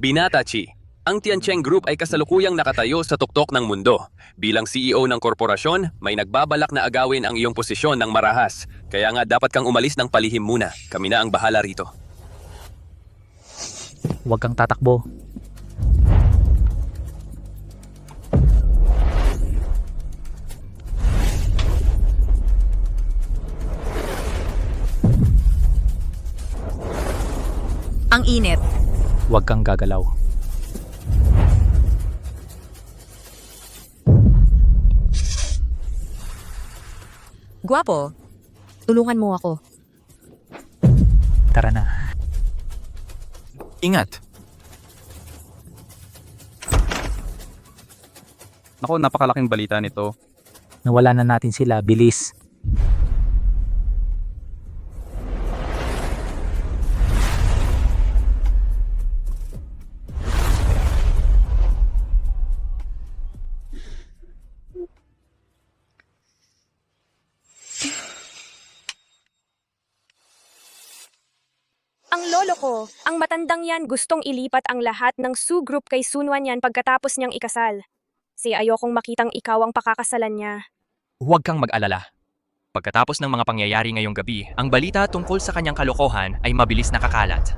Binata Chi, ang Tiancheng Group ay kasalukuyang nakatayo sa tuktok ng mundo. Bilang CEO ng korporasyon, may nagbabalak na agawin ang iyong posisyon ng marahas. Kaya nga dapat kang umalis ng palihim muna. Kami na ang bahala rito. Huwag kang tatakbo. Ang init. Huwag kang gagalaw. Gwapo, tulungan mo ako. Tara na. Ingat! Naku, napakalaking balita nito. Nawala na natin sila. Bilis. Ang lolo ko, ang matandang yan gustong ilipat ang lahat ng Su Group kay Sunwan yan pagkatapos niyang ikasal. Si ayokong makitang ikaw ang pakakasalan niya. Huwag kang mag-alala. Pagkatapos ng mga pangyayari ngayong gabi, ang balita tungkol sa kanyang kalokohan ay mabilis nakakalat.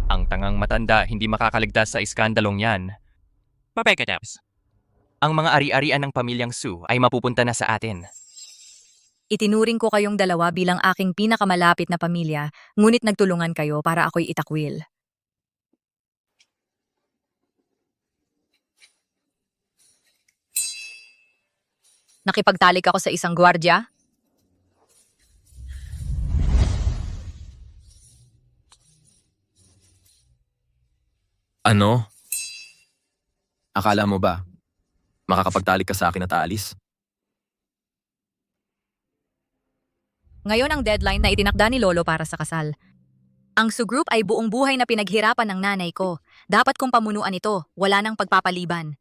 Ang tangang matanda hindi makakaligtas sa iskandalong yan. Mapekataps. Ang mga ari-arian ng pamilyang Su ay mapupunta na sa atin. Itinuring ko kayong dalawa bilang aking pinakamalapit na pamilya, ngunit nagtulungan kayo para ako'y itakwil. Nakipagtalik ako sa isang gwardya? Ano? Akala mo ba, makakapagtalik ka sa akin at aalis? Ngayon ang deadline na itinakda ni Lolo para sa kasal. Ang Su Group ay buong buhay na pinaghirapan ng nanay ko. Dapat kong pamunuan ito, wala nang pagpapaliban.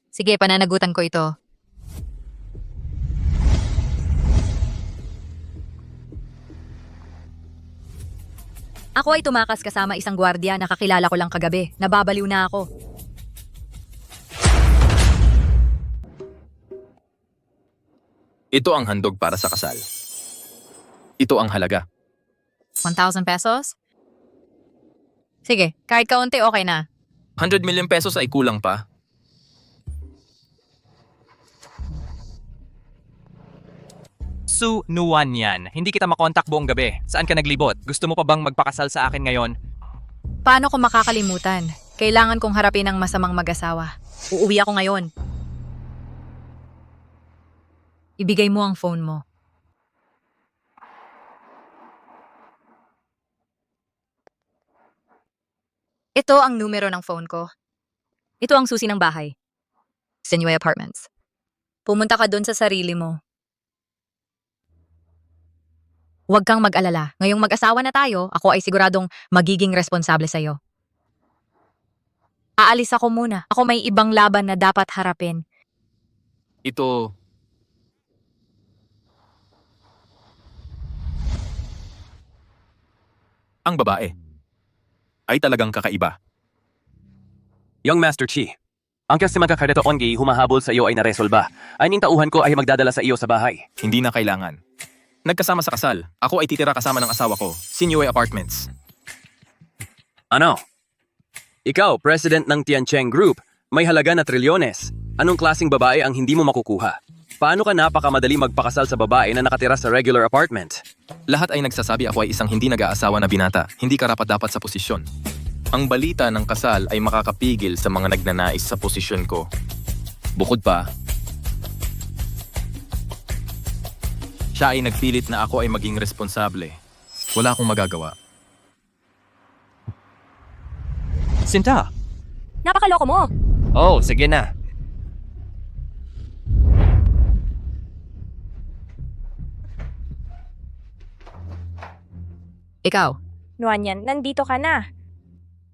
Sige, pananagutan ko ito. Ako ay tumakas kasama isang gwardiya na kakilala ko lang kagabi. Nababaliw na ako. Ito ang handog para sa kasal. Ito ang halaga. 1,000 pesos? Sige, kahit kaunti okay na. 100 million pesos ay kulang pa. Su Nuwan yan. Hindi kita makontak buong gabi. Saan ka naglibot? Gusto mo pa bang magpakasal sa akin ngayon? Paano ko makakalimutan? Kailangan kong harapin ang masamang mag-asawa. Uuwi ako ngayon. Ibigay mo ang phone mo. Ito ang numero ng phone ko. Ito ang susi ng bahay. Senway Apartments. Pumunta ka doon sa sarili mo. Huwag kang mag-alala. Ngayong mag-asawa na tayo, ako ay siguradong magiging responsable sa'yo. Aalis ako muna. Ako may ibang laban na dapat harapin. Ito... Ang babae ay talagang kakaiba. Young Master Chi, ang kasi magkakarito ongi humahabol sa iyo ay naresolba. Aning tauhan ko ay magdadala sa iyo sa bahay. Hindi na kailangan. Nagkasama sa kasal. Ako ay titira kasama ng asawa ko. Sinyoy Apartments. Ano? Ikaw, president ng Tiancheng Group, may halaga na trilyones. Anong klaseng babae ang hindi mo makukuha? Paano ka napakamadali magpakasal sa babae na nakatira sa regular apartment? Lahat ay nagsasabi ako ay isang hindi nag-aasawa na binata. Hindi karapat-dapat sa posisyon. Ang balita ng kasal ay makakapigil sa mga nagnanais sa posisyon ko. Bukod pa, siya ay nagpilit na ako ay maging responsable. Wala akong magagawa. Sinta! Napakaloko mo! Oh, sige na. Ikaw, Nuan yan, nandito ka na.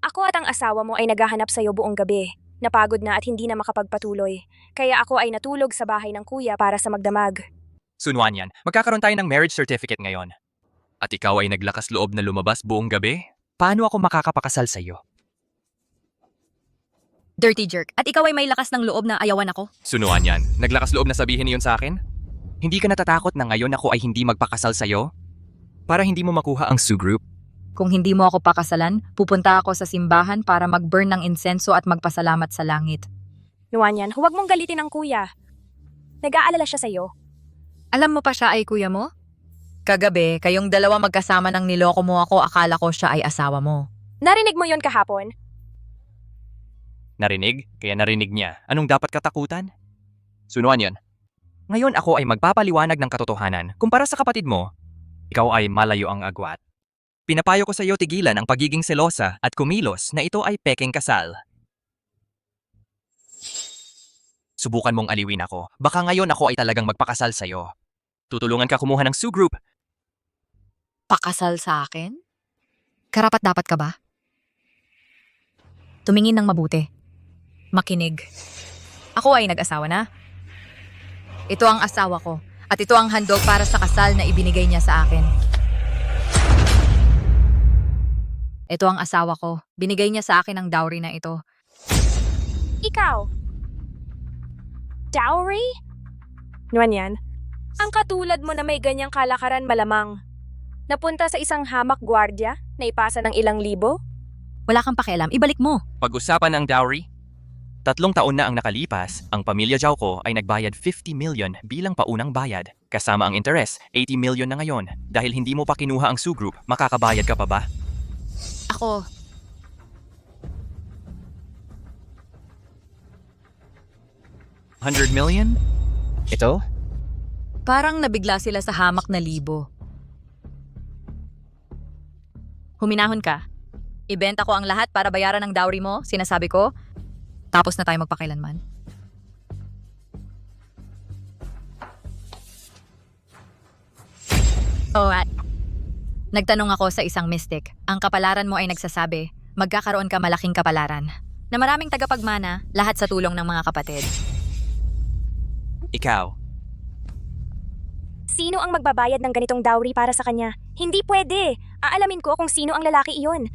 Ako at ang asawa mo ay naghahanap sa'yo buong gabi. Napagod na at hindi na makapagpatuloy. Kaya ako ay natulog sa bahay ng kuya para sa magdamag. Sunwan yan. Magkakaroon tayo ng marriage certificate ngayon. At ikaw ay naglakas loob na lumabas buong gabi? Paano ako makakapakasal sa'yo? Dirty jerk. At ikaw ay may lakas ng loob na ayawan ako? Sunuan yan. Naglakas loob na sabihin iyon sa akin? Hindi ka natatakot na ngayon ako ay hindi magpakasal sa'yo? Para hindi mo makuha ang Sue Group? Kung hindi mo ako pakasalan, pupunta ako sa simbahan para mag-burn ng insenso at magpasalamat sa langit. Nuanyan, huwag mong galitin ang kuya. Nag-aalala siya sa'yo. Alam mo pa siya ay kuya mo? Kagabi, kayong dalawa magkasama ng niloko mo ako, akala ko siya ay asawa mo. Narinig mo yon kahapon? Narinig? Kaya narinig niya. Anong dapat katakutan? Sunuan yon. Ngayon ako ay magpapaliwanag ng katotohanan. Kumpara sa kapatid mo, ikaw ay malayo ang agwat. Pinapayo ko sa iyo tigilan ang pagiging selosa at kumilos na ito ay pekeng kasal. Subukan mong aliwin ako. Baka ngayon ako ay talagang magpakasal sa iyo. Tutulungan ka kumuha ng Sue Group. Pakasal sa akin? Karapat dapat ka ba? Tumingin ng mabuti. Makinig. Ako ay nag-asawa na. Ito ang asawa ko. At ito ang handog para sa kasal na ibinigay niya sa akin. Ito ang asawa ko. Binigay niya sa akin ang dowry na ito. Ikaw. Dowry? Nuanyan, ang katulad mo na may ganyang kalakaran malamang. Napunta sa isang hamak gwardya na ipasa ng ilang libo? Wala kang pakialam. Ibalik mo. Pag-usapan ang dowry? 3 taon na ang nakalipas, ang pamilya Zhao ko ay nagbayad 50 million bilang paunang bayad. Kasama ang interes, 80 million na ngayon. Dahil hindi mo pa kinuha ang Sue Group, makakabayad ka pa ba? Ako. $100 million? Ito? Parang nabigla sila sa hamak na libo. Huminahon ka. Ibenta ko ang lahat para bayaran ang dowry mo, sinasabi ko. Tapos na tayo magpakailanman. At nagtanong ako sa isang mystic. Ang kapalaran mo ay nagsasabi, magkakaroon ka malaking kapalaran. Na maraming tagapagmana, lahat sa tulong ng mga kapatid. Ikaw. Sino ang magbabayad ng ganitong dowry para sa kanya? Hindi pwede. Aalamin ko kung sino ang lalaki iyon.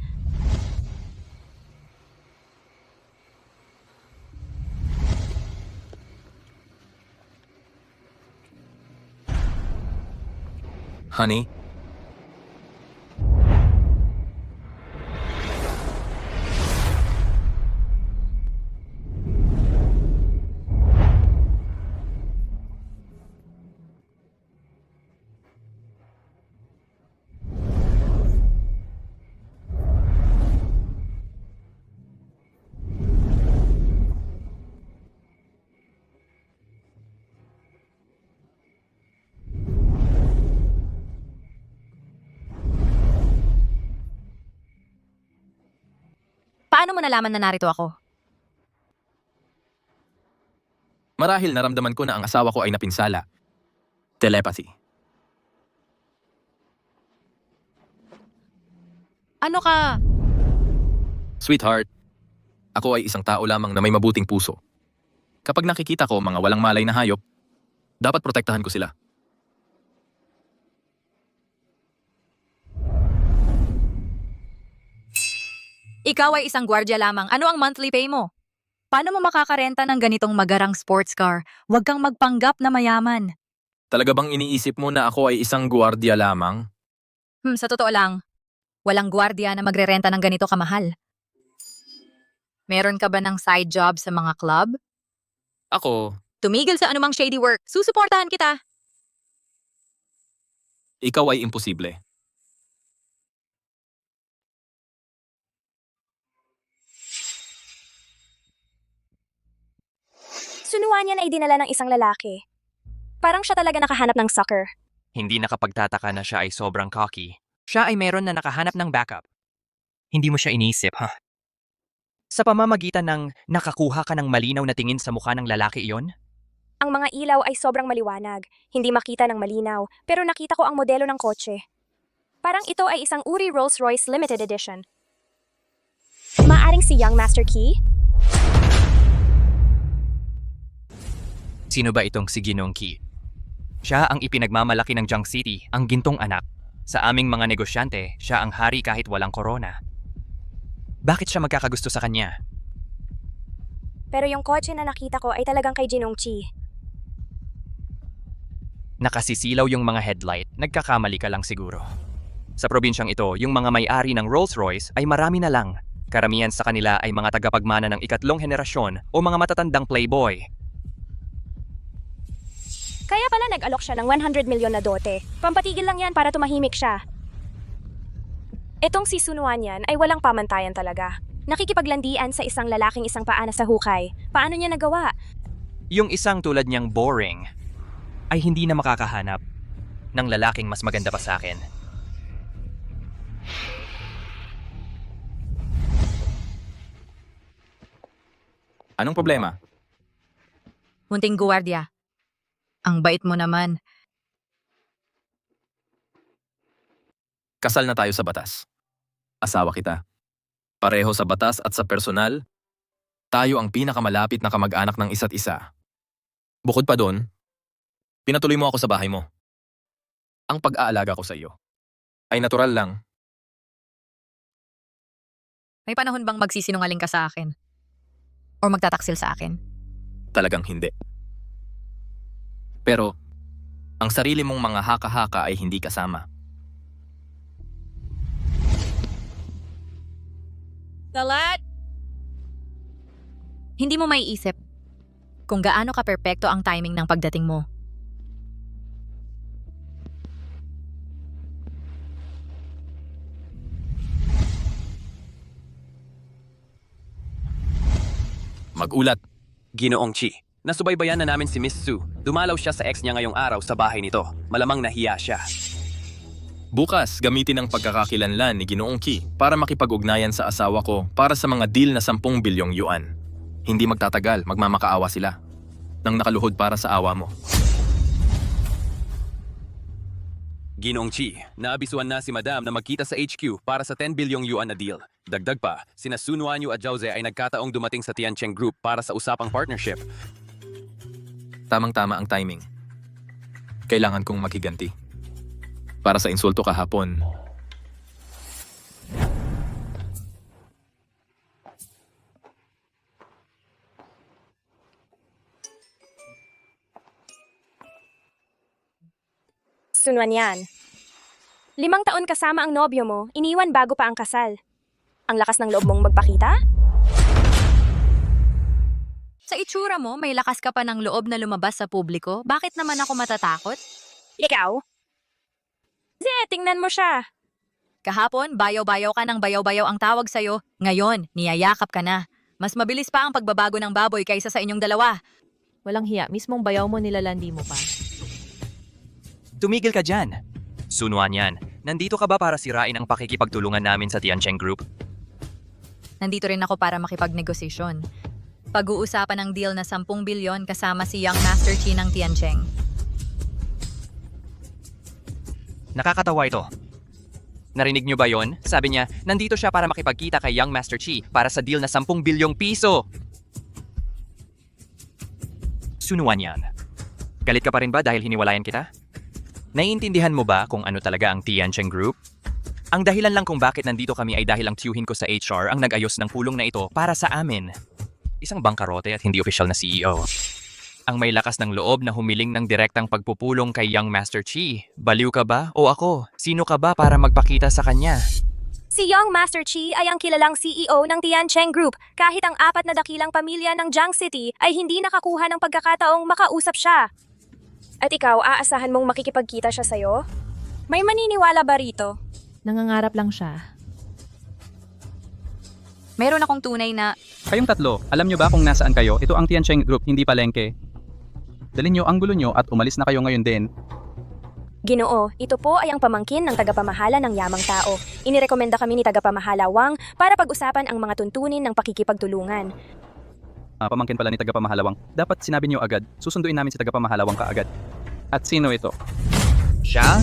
Honey, Paano mo nalaman na narito ako? marahil naramdaman ko na ang asawa ko ay napinsala. Telepathy. Ano ka? Sweetheart, ako ay isang tao lamang na may mabuting puso. Kapag nakikita ko mga walang malay na hayop, dapat protektahan ko sila. Ikaw ay isang gwardya lamang. Ano ang monthly pay mo? Paano mo makakarenta ng ganitong magarang sports car? Huwag kang magpanggap na mayaman. Talaga bang iniisip mo na ako ay isang gwardiya lamang? Sa totoo lang, walang gwardya na magrerenta ng ganito kamahal. Meron ka ba ng side job sa mga club? Ako, Tumigil sa anumang shady work. Susuportahan kita. ikaw ay imposible. Sunuan niya na idinala ng isang lalaki. Parang siya talaga nakahanap ng sucker. Hindi nakapagtataka na siya ay sobrang cocky. Siya ay meron na nakahanap ng backup. Hindi mo siya iniisip, ha? Sa pamamagitan ng nakakuha ka ng malinaw na tingin sa mukha ng lalaki iyon? Ang mga ilaw ay sobrang maliwanag. Hindi makita ng malinaw, pero nakita ko ang modelo ng kotse. Parang ito ay isang Uri Rolls-Royce Limited Edition. Maaring si Young Master Key? Sino ba itong si Ginong Key? Siya ang ipinagmamalaki ng Junk City, ang gintong anak. Sa aming mga negosyante, siya ang hari kahit walang korona. Bakit siya magkakagusto sa kanya? Pero yung kotse na nakita ko ay talagang kay Jinong Chi. Nakasisilaw yung mga headlight, nagkakamali ka lang siguro. Sa probinsyang ito, yung mga may-ari ng Rolls-Royce ay marami na lang. Karamihan sa kanila ay mga tagapagmana ng ikatlong henerasyon o mga matatandang playboy. Kaya pala nag-alok siya ng 100 milyon na dote. Pampatigil lang yan para tumahimik siya. Etong si Sunuan yan ay walang pamantayan talaga. Nakikipaglandian sa isang lalaking isang paa na sa hukay. Paano niya nagawa? Yung isang tulad niyang boring ay hindi na makakahanap ng lalaking mas maganda pa sa akin. Anong problema? Munting guwardiya. Ang bait mo naman. Kasal na tayo sa batas. Asawa kita. Pareho sa batas at sa personal, tayo ang pinakamalapit na kamag-anak ng isa't isa. Bukod pa doon, pinatuloy mo ako sa bahay mo. Ang pag-aalaga ko sa iyo ay natural lang. May panahon bang magsisinungaling ka sa akin? O magtataksil sa akin? Talagang hindi. Pero, ang sarili mong mga haka-haka ay hindi kasama. Salat! Hindi mo maiisip kung gaano ka perpekto ang timing ng pagdating mo. Mag-ulat. Ginoong Chi, nasubaybayan na namin si Miss Su. Dumalaw siya sa ex niya ngayong araw sa bahay nito. Malamang nahiya siya. Bukas, gamitin ang pagkakakilanlan ni Ginoong Ki para makipag-ugnayan sa asawa ko para sa mga deal na 10 bilyong yuan. Hindi magtatagal, magmamakaawa sila. Nang nakaluhod para sa awa mo. Ginoong Chi, naabisuan na si Madam na magkita sa HQ para sa 10 bilyong yuan na deal. Dagdag pa, sina Sun Wanyu at Zhao Ze ay nagkataong dumating sa Tiancheng Group para sa usapang partnership. Tamang-tama ang timing. Kailangan kong maghiganti. Para sa insulto kahapon. Sunuan yan. 5 taon kasama ang nobyo mo, iniwan bago pa ang kasal. Ang lakas ng loob mong magpakita? Sa itsura mo, may lakas ka pa ng loob na lumabas sa publiko. Bakit naman ako matatakot? Ikaw? Tingnan mo siya. Kahapon, bayaw-bayaw ka ng bayaw-bayaw ang tawag sa'yo. Ngayon, niyayakap ka na. Mas mabilis pa ang pagbabago ng baboy kaysa sa inyong dalawa. Walang hiya, mismong bayaw mo nilalandi mo pa. Tumigil ka dyan. Sunuan yan. Nandito ka ba para sirain ang pakikipagtulungan namin sa Tiancheng Group? Nandito rin ako para makipagnegosasyon. Pag-uusapan ng deal na 10 bilyon kasama si Young Master Chi ng Tiancheng. Nakakatawa ito. Narinig niyo ba yon? Sabi niya, nandito siya para makipagkita kay Young Master Chi para sa deal na 10 bilyong piso. Sunuan yan. Galit ka pa rin ba dahil hiniwalayan kita? Naiintindihan mo ba kung ano talaga ang Tiancheng Group? Ang dahilan lang kung bakit nandito kami ay dahil ang tiyuhin ko sa HR ang nag-ayos ng pulong na ito para sa amin. Isang bangkarote at hindi opisyal na CEO. Ang may lakas ng loob na humiling ng direktang pagpupulong kay Young Master Chi. Baliw ka ba o ako? Sino ka ba para magpakita sa kanya? Si Young Master Chi ay ang kilalang CEO ng Tiancheng Group. Kahit ang 4 na dakilang pamilya ng Jiang City ay hindi nakakuha ng pagkakataong makausap siya. At ikaw, aasahan mong makikipagkita siya sa'yo? May maniniwala ba rito? Nangangarap lang siya. Meron akong tunay na Kayong tatlo, alam nyo ba kung nasaan kayo? Ito ang Tiancheng Group, hindi palengke. Dalhin nyo ang gulo nyo at umalis na kayo ngayon din. Ginoo, ito po ay ang pamangkin ng tagapamahala ng yamang tao. Inirekomenda kami ni tagapamahala Wang para pag-usapan ang mga tuntunin ng pakikipagtulungan. Pamangkin pala ni tagapamahalawang. Dapat sinabi nyo agad, susunduin namin si tagapamahalawang kaagad. At sino ito? Siya?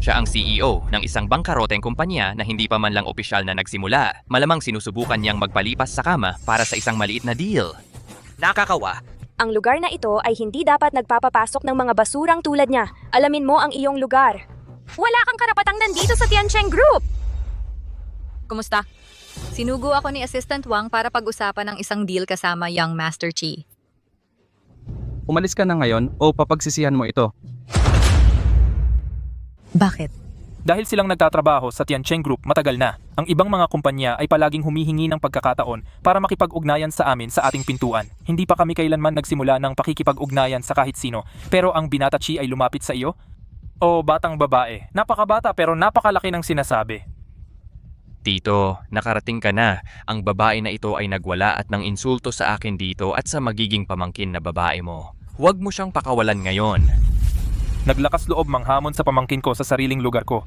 Siya ang CEO ng isang bangkaroteng kumpanya na hindi pa man lang opisyal na nagsimula. Malamang sinusubukan niyang magpalipas sa kama para sa isang maliit na deal. Nakakawa. Ang lugar na ito ay hindi dapat nagpapapasok ng mga basurang tulad niya. Alamin mo ang iyong lugar. Wala kang karapatang nandito sa Tiancheng Group! kumusta? Sinugo ako ni Assistant Wang para pag-usapan ng isang deal kasama Young Master Chi. Umalis ka na ngayon o papagsisihan mo ito? Bakit? Dahil silang nagtatrabaho sa Tiancheng Group matagal na, ang ibang mga kumpanya ay palaging humihingi ng pagkakataon para makipag-ugnayan sa amin sa ating pintuan. Hindi pa kami kailanman nagsimula ng pakikipag-ugnayan sa kahit sino, pero ang Binata Chi ay lumapit sa iyo? O batang babae, napakabata pero napakalaki ng sinasabi. Tito, nakarating ka na. Ang babae na ito ay nagwala at nang insulto sa akin dito at sa magiging pamangkin na babae mo. Huwag mo siyang pakawalan ngayon. Naglakas loob manghamon sa pamangkin ko sa sariling lugar ko.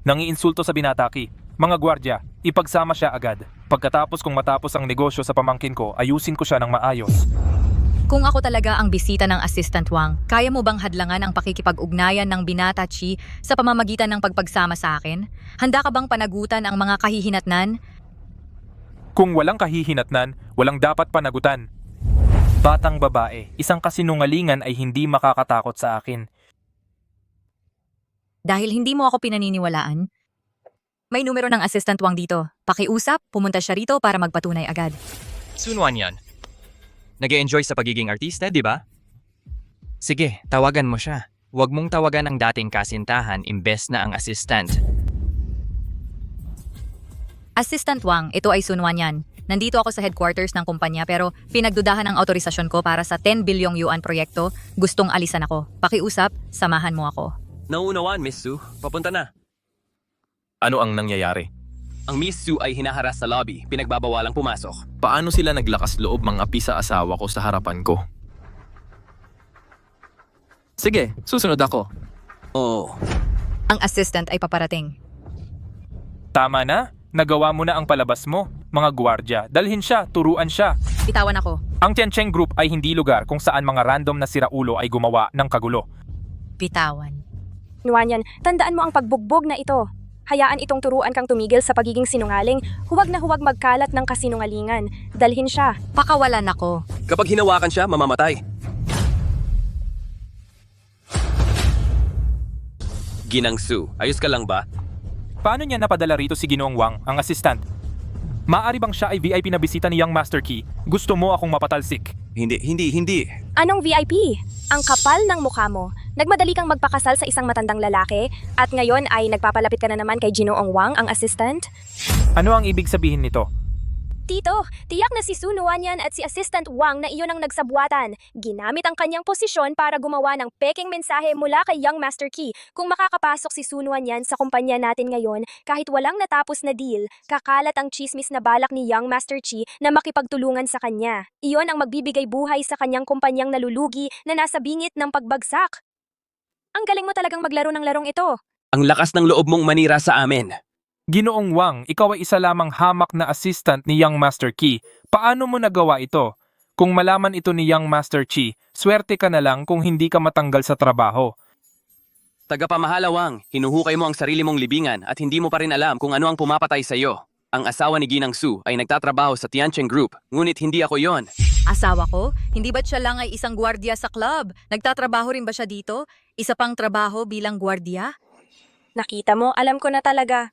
Nangiinsulto sa binataki. Mga gwardya, ipagsama siya agad. Pagkatapos kung matapos ang negosyo sa pamangkin ko, ayusin ko siya ng maayos. Kung ako talaga ang bisita ng Assistant Wang, kaya mo bang hadlangan ang pakikipag-ugnayan ng Binata Chi sa pamamagitan ng pagpagsama sa akin? Handa ka bang panagutan ang mga kahihinatnan? Kung walang kahihinatnan, walang dapat panagutan. Batang babae, isang kasinungalingan ay hindi makakatakot sa akin. Dahil hindi mo ako pinaniniwalaan? May numero ng Assistant Wang dito. Pakiusap, pumunta siya rito para magpatunay agad. Sunwan yan. Nag-e-enjoy sa pagiging artista, di ba? Sige, tawagan mo siya. Huwag mong tawagan ang dating kasintahan imbes na ang assistant. Assistant Wang, ito ay Sun Wanyan. Nandito ako sa headquarters ng kumpanya pero pinagdudahan ang autorisasyon ko para sa 10 bilyong yuan proyekto. Gustong alisan ako. Pakiusap, samahan mo ako. Nauunawaan, Miss Su. Papunta na. Ano ang nangyayari? Ang Miss Su ay hinaharas sa lobby. Pinagbabawalang pumasok. Paano sila naglakas loob mangapi sa asawa ko sa harapan ko? Sige, susunod ako. Oo. Ang assistant ay paparating. Tama na, nagawa mo na ang palabas mo. Mga gwardya, dalhin siya, turuan siya. Bitawan ako. Ang Tiancheng Group ay hindi lugar kung saan mga random na siraulo ay gumawa ng kagulo. Bitawan. Nuanyan, tandaan mo ang pagbugbog na ito. Hayaan itong turuan kang tumigil sa pagiging sinungaling. Huwag na huwag magkalat ng kasinungalingan. Dalhin siya. Pakawalan ako. Kapag hinawakan siya, mamamatay. Ginang Su, ayos ka lang ba? Paano niya napadala rito si Ginoong Wang, ang assistant? Maari bang siya ay VIP na bisita ni Young Master Key? Gusto mo akong mapatalsik? Hindi. Anong VIP? Ang kapal ng mukha mo. Nagmadali kang magpakasal sa isang matandang lalaki at ngayon ay nagpapalapit ka na naman kay Ginoong Wang, ang assistant? Ano ang ibig sabihin nito? Tito, tiyak na si Su Nuanyan at si Assistant Wang na iyon ang nagsabuatan. Ginamit ang kanyang posisyon para gumawa ng peking mensahe mula kay Young Master Key. Kung makakapasok si Su Nuanyan sa kumpanya natin ngayon, kahit walang natapos na deal, kakalat ang chismis na balak ni Young Master Chi na makipagtulungan sa kanya. Iyon ang magbibigay buhay sa kanyang kumpanyang nalulugi na nasa bingit ng pagbagsak. Ang galing mo talagang maglaro ng larong ito. Ang lakas ng loob mong manira sa amin. Ginoong Wang, ikaw ay isa lamang hamak na assistant ni Young Master Key. Paano mo nagawa ito? Kung malaman ito ni Young Master Chi, swerte ka na lang kung hindi ka matanggal sa trabaho. Tagapamahala Wang, hinuhukay mo ang sarili mong libingan at hindi mo pa rin alam kung ano ang pumapatay sa iyo. Ang asawa ni Ginang Su ay nagtatrabaho sa Tiancheng Group, ngunit hindi ako yon. Asawa ko? Hindi ba't siya lang ay isang gwardiya sa club? Nagtatrabaho rin ba siya dito? Isa pang trabaho bilang gwardiya? Nakita mo, alam ko na talaga.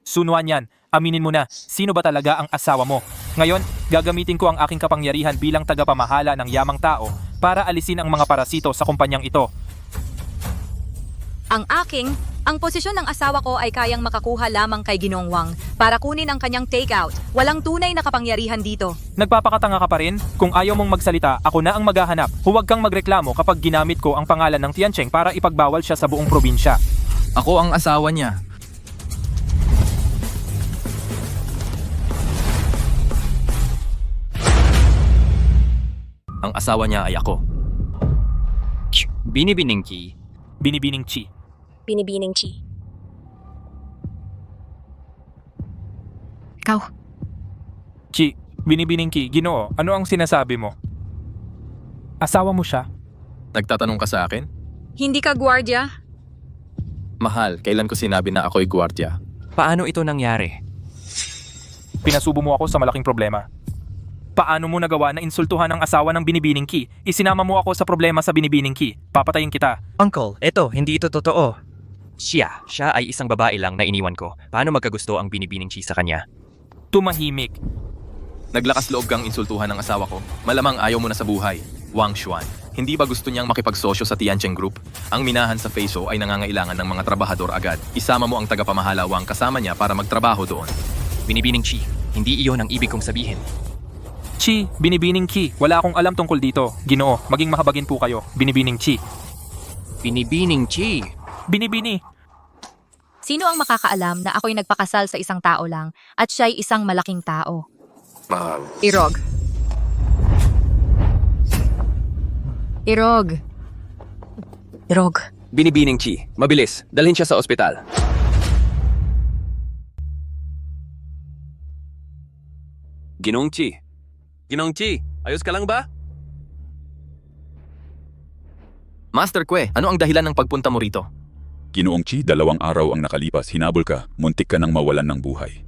Sunwan yan, aminin mo na, sino ba talaga ang asawa mo? Ngayon, gagamitin ko ang aking kapangyarihan bilang tagapamahala ng yamang tao para alisin ang mga parasito sa kumpanyang ito. Ang posisyon ng asawa ko ay kayang makakuha lamang kay Ginoong Wang para kunin ang kanyang takeout. Walang tunay na kapangyarihan dito. Nagpapakatanga ka pa rin? Kung ayaw mong magsalita, ako na ang maghahanap. Huwag kang magreklamo kapag ginamit ko ang pangalan ng Tiancheng para ipagbawal siya sa buong probinsya. Ako ang asawa niya. Ang asawa niya ay ako. Binibining-ki. Binibining Chi. Binibining Chi. Ikaw, Chi, binibining Ki, Ginoo, ano ang sinasabi mo? Asawa mo siya? Nagtatanong ka sa akin? hindi ka gwardiya? Mahal, kailan ko sinabi na ako'y gwardya? Paano ito nangyari? Pinasubo mo ako sa malaking problema. Paano mo nagawa na insultuhan ang asawa ng Binibining Ki? Isinama mo ako sa problema sa Binibining Ki. Papatayin kita. Uncle, hindi ito totoo. Siya ay isang babae lang na iniwan ko. Paano magkagusto ang binibining chi sa kanya? tumahimik. Naglakas loob kang insultuhan ng asawa ko. Malamang ayaw mo na sa buhay. Wang Xuan. Hindi ba gusto niyang makipagsosyo sa Tiancheng Group? Ang minahan sa Feiso ay nangangailangan ng mga trabahador agad. Isama mo ang tagapamahala Wang kasama niya para magtrabaho doon. Binibining Chi, hindi iyon ang ibig kong sabihin. Chi, binibining Ki. Wala akong alam tungkol dito. Ginoo, maging mahabagin po kayo. Binibining Chi. Binibining Chi. Binibini. Sino ang makakaalam na ako'y nagpakasal sa isang tao lang at siya'y isang malaking tao? Irog. Irog. Irog. Binibining Chi, mabilis, dalhin siya sa ospital. Ginong Chi. Ginong Chi, ayos ka lang ba? Master Kwe, ano ang dahilan ng pagpunta mo rito? Ginoong Chi, 2 araw ang nakalipas, hinabol ka, muntik ka nang mawalan ng buhay.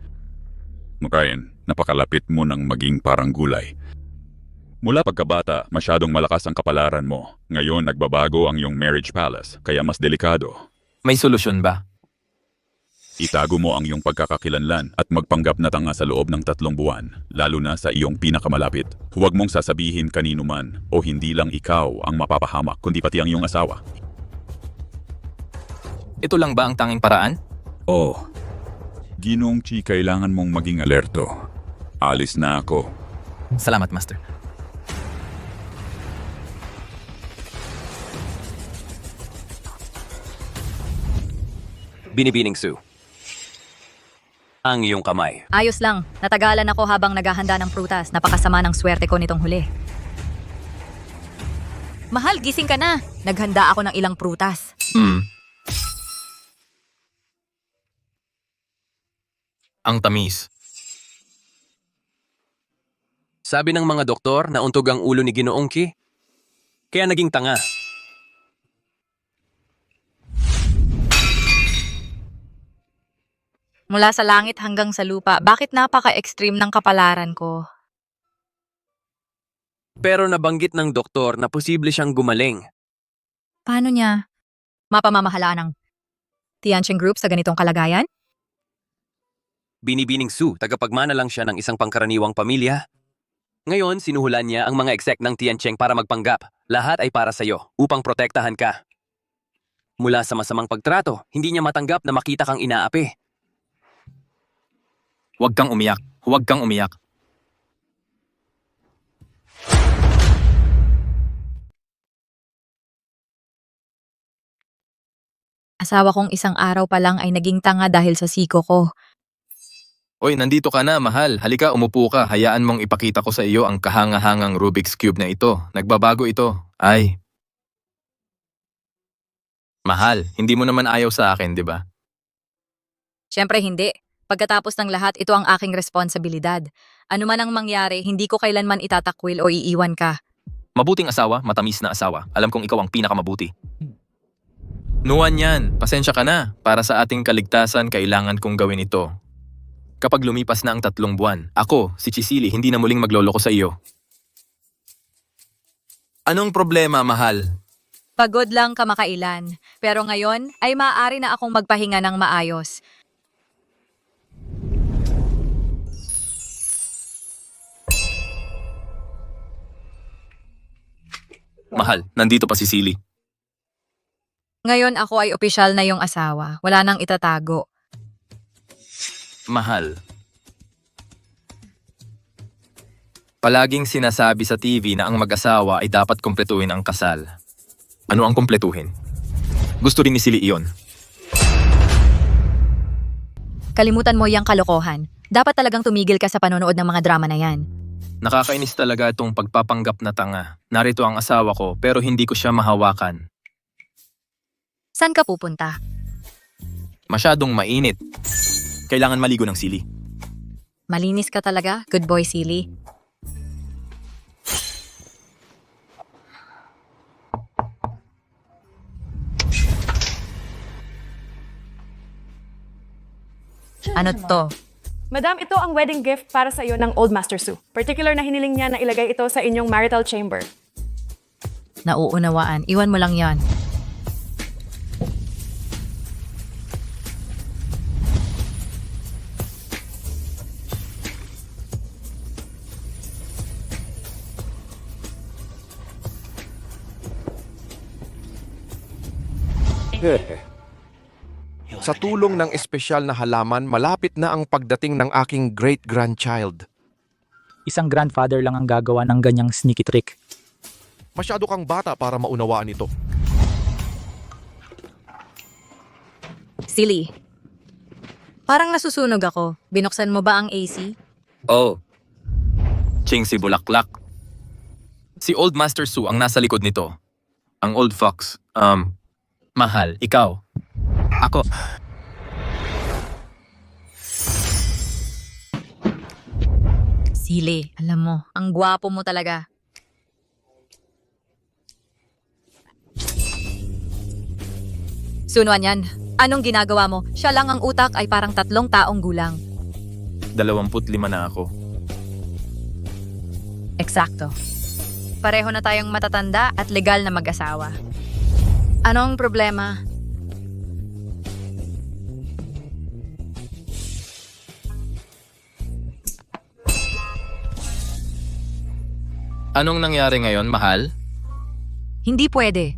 Ryan, napakalapit mo ng maging parang gulay. Mula pagkabata, masyadong malakas ang kapalaran mo. Ngayon, nagbabago ang iyong marriage palace, kaya mas delikado. May solusyon ba? Itago mo ang iyong pagkakakilanlan at magpanggap na tanga sa loob ng 3 buwan, lalo na sa iyong pinakamalapit. Huwag mong sasabihin kanino man o hindi lang ikaw ang mapapahamak, kundi pati ang iyong asawa. Ito lang ba ang tanging paraan? Oh, Ginong Chi, kailangan mong maging alerto. Alis na ako. Salamat, Master. Binibining Su. Ang iyong kamay. Ayos lang. Natagalan ako habang naghahanda ng prutas. Napakasama ng swerte ko nitong huli. Mahal, gising ka na. Naghanda ako ng ilang prutas. Ang tamis. Sabi ng mga doktor na untog ang ulo ni Ginoong Ki. Kaya naging tanga. Mula sa langit hanggang sa lupa, bakit napaka-extreme ng kapalaran ko? Pero nabanggit ng doktor na posible siyang gumaling. Paano niya mapamamahalaan ng Tiancheng Group sa ganitong kalagayan? Binibining Su, tagapagmana lang siya ng isang pangkaraniwang pamilya. Ngayon, sinuhulan niya ang mga exec ng Tiancheng para magpanggap. Lahat ay para sa'yo, upang protektahan ka. Mula sa masamang pagtrato, hindi niya matanggap na makita kang inaapi. Huwag kang umiyak. Huwag kang umiyak. Asawa kong isang araw pa lang ay naging tanga dahil sa siko ko. Oy, nandito ka na, mahal. Halika, umupo ka. Hayaan mong ipakita ko sa iyo ang kahangahangang Rubik's Cube na ito. Nagbabago ito. Ay. Mahal, hindi mo naman ayaw sa akin, di ba? Siyempre hindi. Pagkatapos ng lahat, ito ang aking responsibilidad. Ano man ang mangyari, hindi ko kailanman itatakwil o iiwan ka. Mabuting asawa, matamis na asawa. Alam kong ikaw ang pinakamabuti. Nuwan yan, pasensya ka na. Para sa ating kaligtasan, kailangan kong gawin ito. Kapag lumipas na ang 3 buwan, ako, si Chisili, hindi na muling magloloko sa iyo. Anong problema, mahal? Pagod lang kamakailan. Pero ngayon, ay maaari na akong magpahinga ng maayos. Mahal, nandito pa si Silly. Ngayon ako ay opisyal na yung asawa. Wala nang itatago. Mahal. Palaging sinasabi sa TV na ang mag-asawa ay dapat kumpletuhin ang kasal. Ano ang kumpletuhin? Gusto rin ni Silly iyon. Kalimutan mo yung kalokohan. Dapat talagang tumigil ka sa panonood ng mga drama na yan. Nakakainis talaga itong pagpapanggap na tanga. Narito ang asawa ko pero hindi ko siya mahawakan. Saan ka pupunta? Masyadong mainit. Kailangan maligo ng Silly. Malinis ka talaga, good boy Silly. Ano to? Madam, ito ang wedding gift para sa iyo ng Old Master Su. Particular na hiniling niya na ilagay ito sa inyong marital chamber. Nauunawaan. Iwan mo lang yan. Sa tulong ng espesyal na halaman, malapit na ang pagdating ng aking great-grandchild. Isang grandfather lang ang gagawa ng ganyang sneaky trick. Masyado kang bata para maunawaan ito. Silly. Parang nasusunog ako. Binuksan mo ba ang AC? Oh. Ching si Bulaklak. Si Old Master Su ang nasa likod nito. Ang Old Fox. Mahal, ikaw. Ako. Silly, alam mo, ang gwapo mo talaga. Sunuan yan. Anong ginagawa mo? Siya lang ang utak ay parang 3 taong gulang. 25 na ako. Eksakto. Pareho na tayong matatanda at legal na mag-asawa. Anong problema? Anong nangyari ngayon, mahal? Hindi pwede.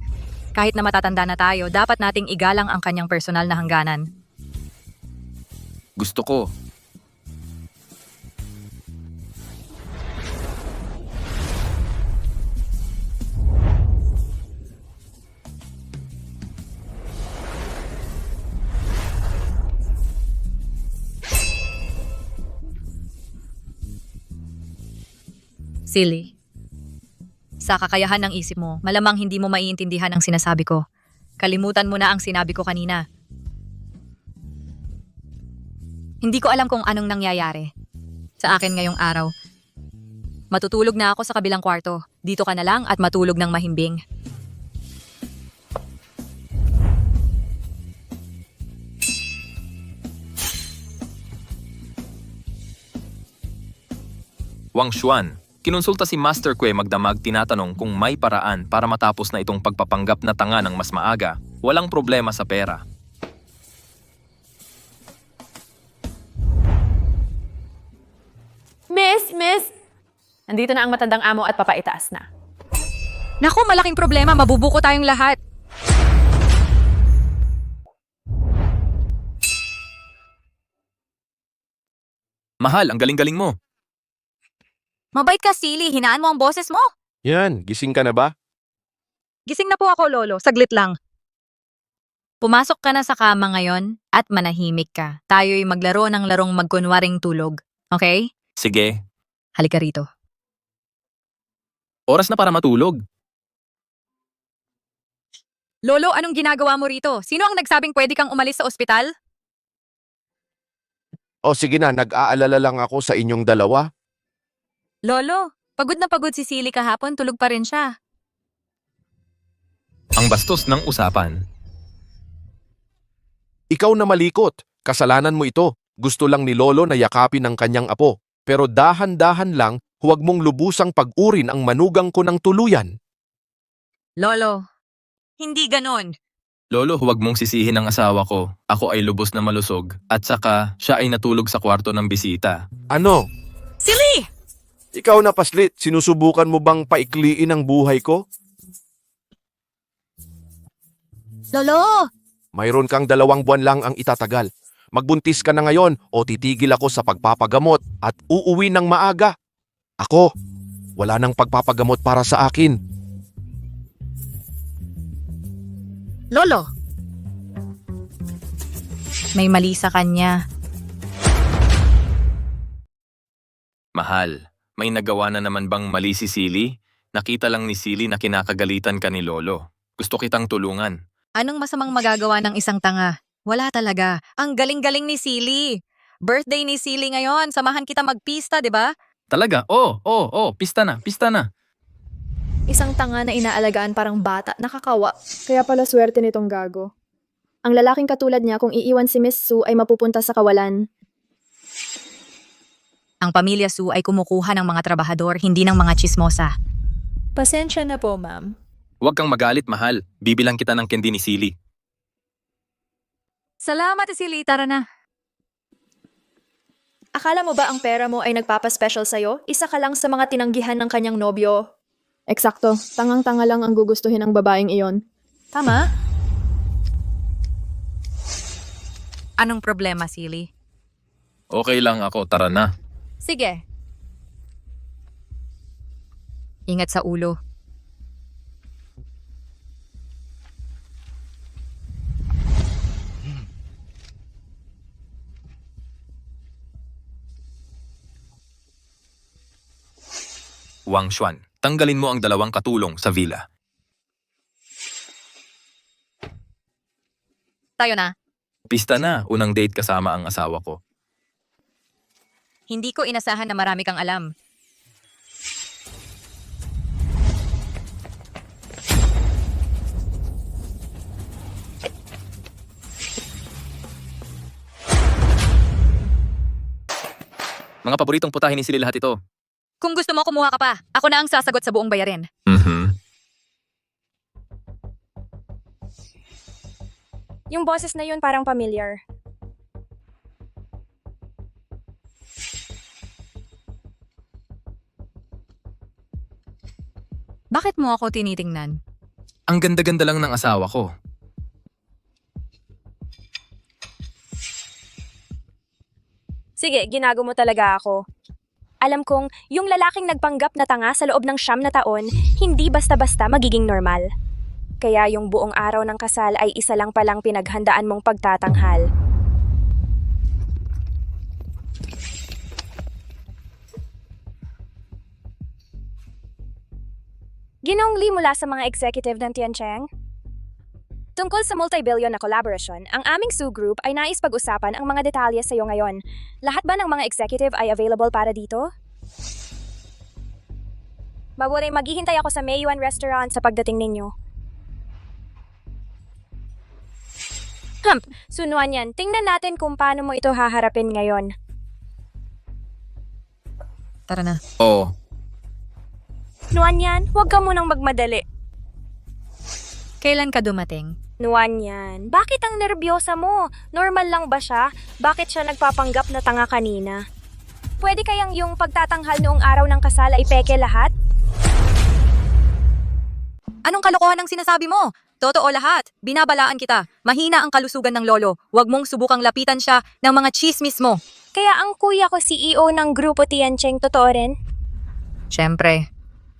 Kahit na matatanda na tayo, dapat nating igalang ang kanyang personal na hangganan. Gusto ko. Silly. Sa kakayahan ng isip mo, malamang hindi mo maiintindihan ang sinasabi ko. Kalimutan mo na ang sinabi ko kanina. Hindi ko alam kung anong nangyayari sa akin ngayong araw. Matutulog na ako sa kabilang kwarto. Dito ka na lang at matulog ng mahimbing. Wang Xuan. Kinonsulta si Master Kue magdamag tinatanong kung may paraan para matapos na itong pagpapanggap na tanga ng mas maaga. Walang problema sa pera. Miss! Nandito na ang matandang amo at papaitaas na. Naku, malaking problema. Mabubuko tayong lahat. Mahal, ang galing-galing mo. Mabait ka, Silly. Hinaan mo ang boses mo. Yan, gising ka na ba? Gising na po ako, Lolo. Saglit lang. Pumasok ka na sa kama ngayon at manahimik ka. Tayo'y maglaro ng larong magkunwaring tulog. Okay? Sige, Halika rito. oras na para matulog. Lolo, anong ginagawa mo rito? Sino ang nagsabing pwede kang umalis sa ospital? O sige na, nag-aalala lang ako sa inyong dalawa. Lolo, pagod na pagod si Silly kahapon, tulog pa rin siya. Ang bastos ng usapan. Ikaw na malikot. Kasalanan mo ito. Gusto lang ni Lolo na yakapin ang kanyang apo. Pero dahan-dahan lang, huwag mong lubusang pag-urin ang manugang ko ng tuluyan. Lolo, hindi ganon. Lolo, huwag mong sisihin ang asawa ko. Ako ay lubos na malusog. At saka, siya ay natulog sa kwarto ng bisita. Ano? Silly! Ikaw na paslit, sinusubukan mo bang paikliin ang buhay ko? Lolo! Mayroon kang 2 buwan lang ang itatagal. Magbuntis ka na ngayon o titigil ako sa pagpapagamot at uuwi ng maaga. Ako, wala nang pagpapagamot para sa akin. Lolo! May mali sa kanya. Mahal, may nagawa na naman bang mali si Silly? Nakita lang ni Silly na kinakagalitan ka ni Lolo. Gusto kitang tulungan. Anong masamang magagawa ng isang tanga? Wala talaga. Ang galing-galing ni Silly. Birthday ni Silly ngayon. Samahan kita magpista, di ba? Talaga? Oo, pista na. Isang tanga na inaalagaan parang bata, nakakawa. Kaya pala swerte nitong gago. Ang lalaking katulad niya kung iiwan si Miss Sue ay mapupunta sa kawalan. Ang pamilya Sue ay kumukuha ng mga trabahador, hindi ng mga chismosa. Pasensya na po, ma'am. Huwag kang magalit, mahal. Bibilang kita ng candy ni Silly. Salamat, Silly. Tara na. Akala mo ba ang pera mo ay nagpapaspecial sa'yo? Isa ka lang sa mga tinanggihan ng kanyang nobyo. Eksakto, tangang-tanga lang ang gugustuhin ng babaeng iyon. Tama? Anong problema, Silly? Okay lang ako, tara na. Sige. Ingat sa ulo. Wang Xuan, tanggalin mo ang dalawang katulong sa villa. Tayo na. Pista na, unang date kasama ang asawa ko. Hindi ko inasahan na marami kang alam. Mga paboritong putahin ni Silly lahat ito. Kung gusto mo, kumuha ka pa. Ako na ang sasagot sa buong bayarin. Yung boses na yun parang familiar. Bakit mo ako tinitingnan? Ang ganda-ganda lang ng asawa ko. Sige, ginago mo talaga ako. Alam kong yung lalaking nagpanggap na tanga sa loob ng 9 na taon, hindi basta-basta magiging normal. Kaya yung buong araw ng kasal ay isa lang palang pinaghandaan mong pagtatanghal. Ginoong Lee mula sa mga executive ng Tiancheng. Tungkol sa multi-billion na collaboration, ang aming Su Group ay nais pag-usapan ang mga detalye sa iyo ngayon. Lahat ba ng mga executive ay available para dito? Mabuti maghihintay ako sa Meiyuan Restaurant sa pagdating ninyo. Sunuan yan. Tingnan natin kung paano mo ito haharapin ngayon. Tara na. Oo. Nuan yan, huwag ka munang magmadali. Kailan ka dumating? Nuan yan, bakit ang nervyosa mo? Normal lang ba siya? Bakit siya nagpapanggap na tanga kanina? Pwede kayang yung pagtatanghal noong araw ng kasal ay peke lahat? Anong kalokohan ang sinasabi mo? Totoo lahat. Binabalaan kita. Mahina ang kalusugan ng lolo. Huwag mong subukang lapitan siya ng mga chismis mo. Kaya ang kuya ko CEO ng Grupo Tiancheng, totoo rin? Siyempre.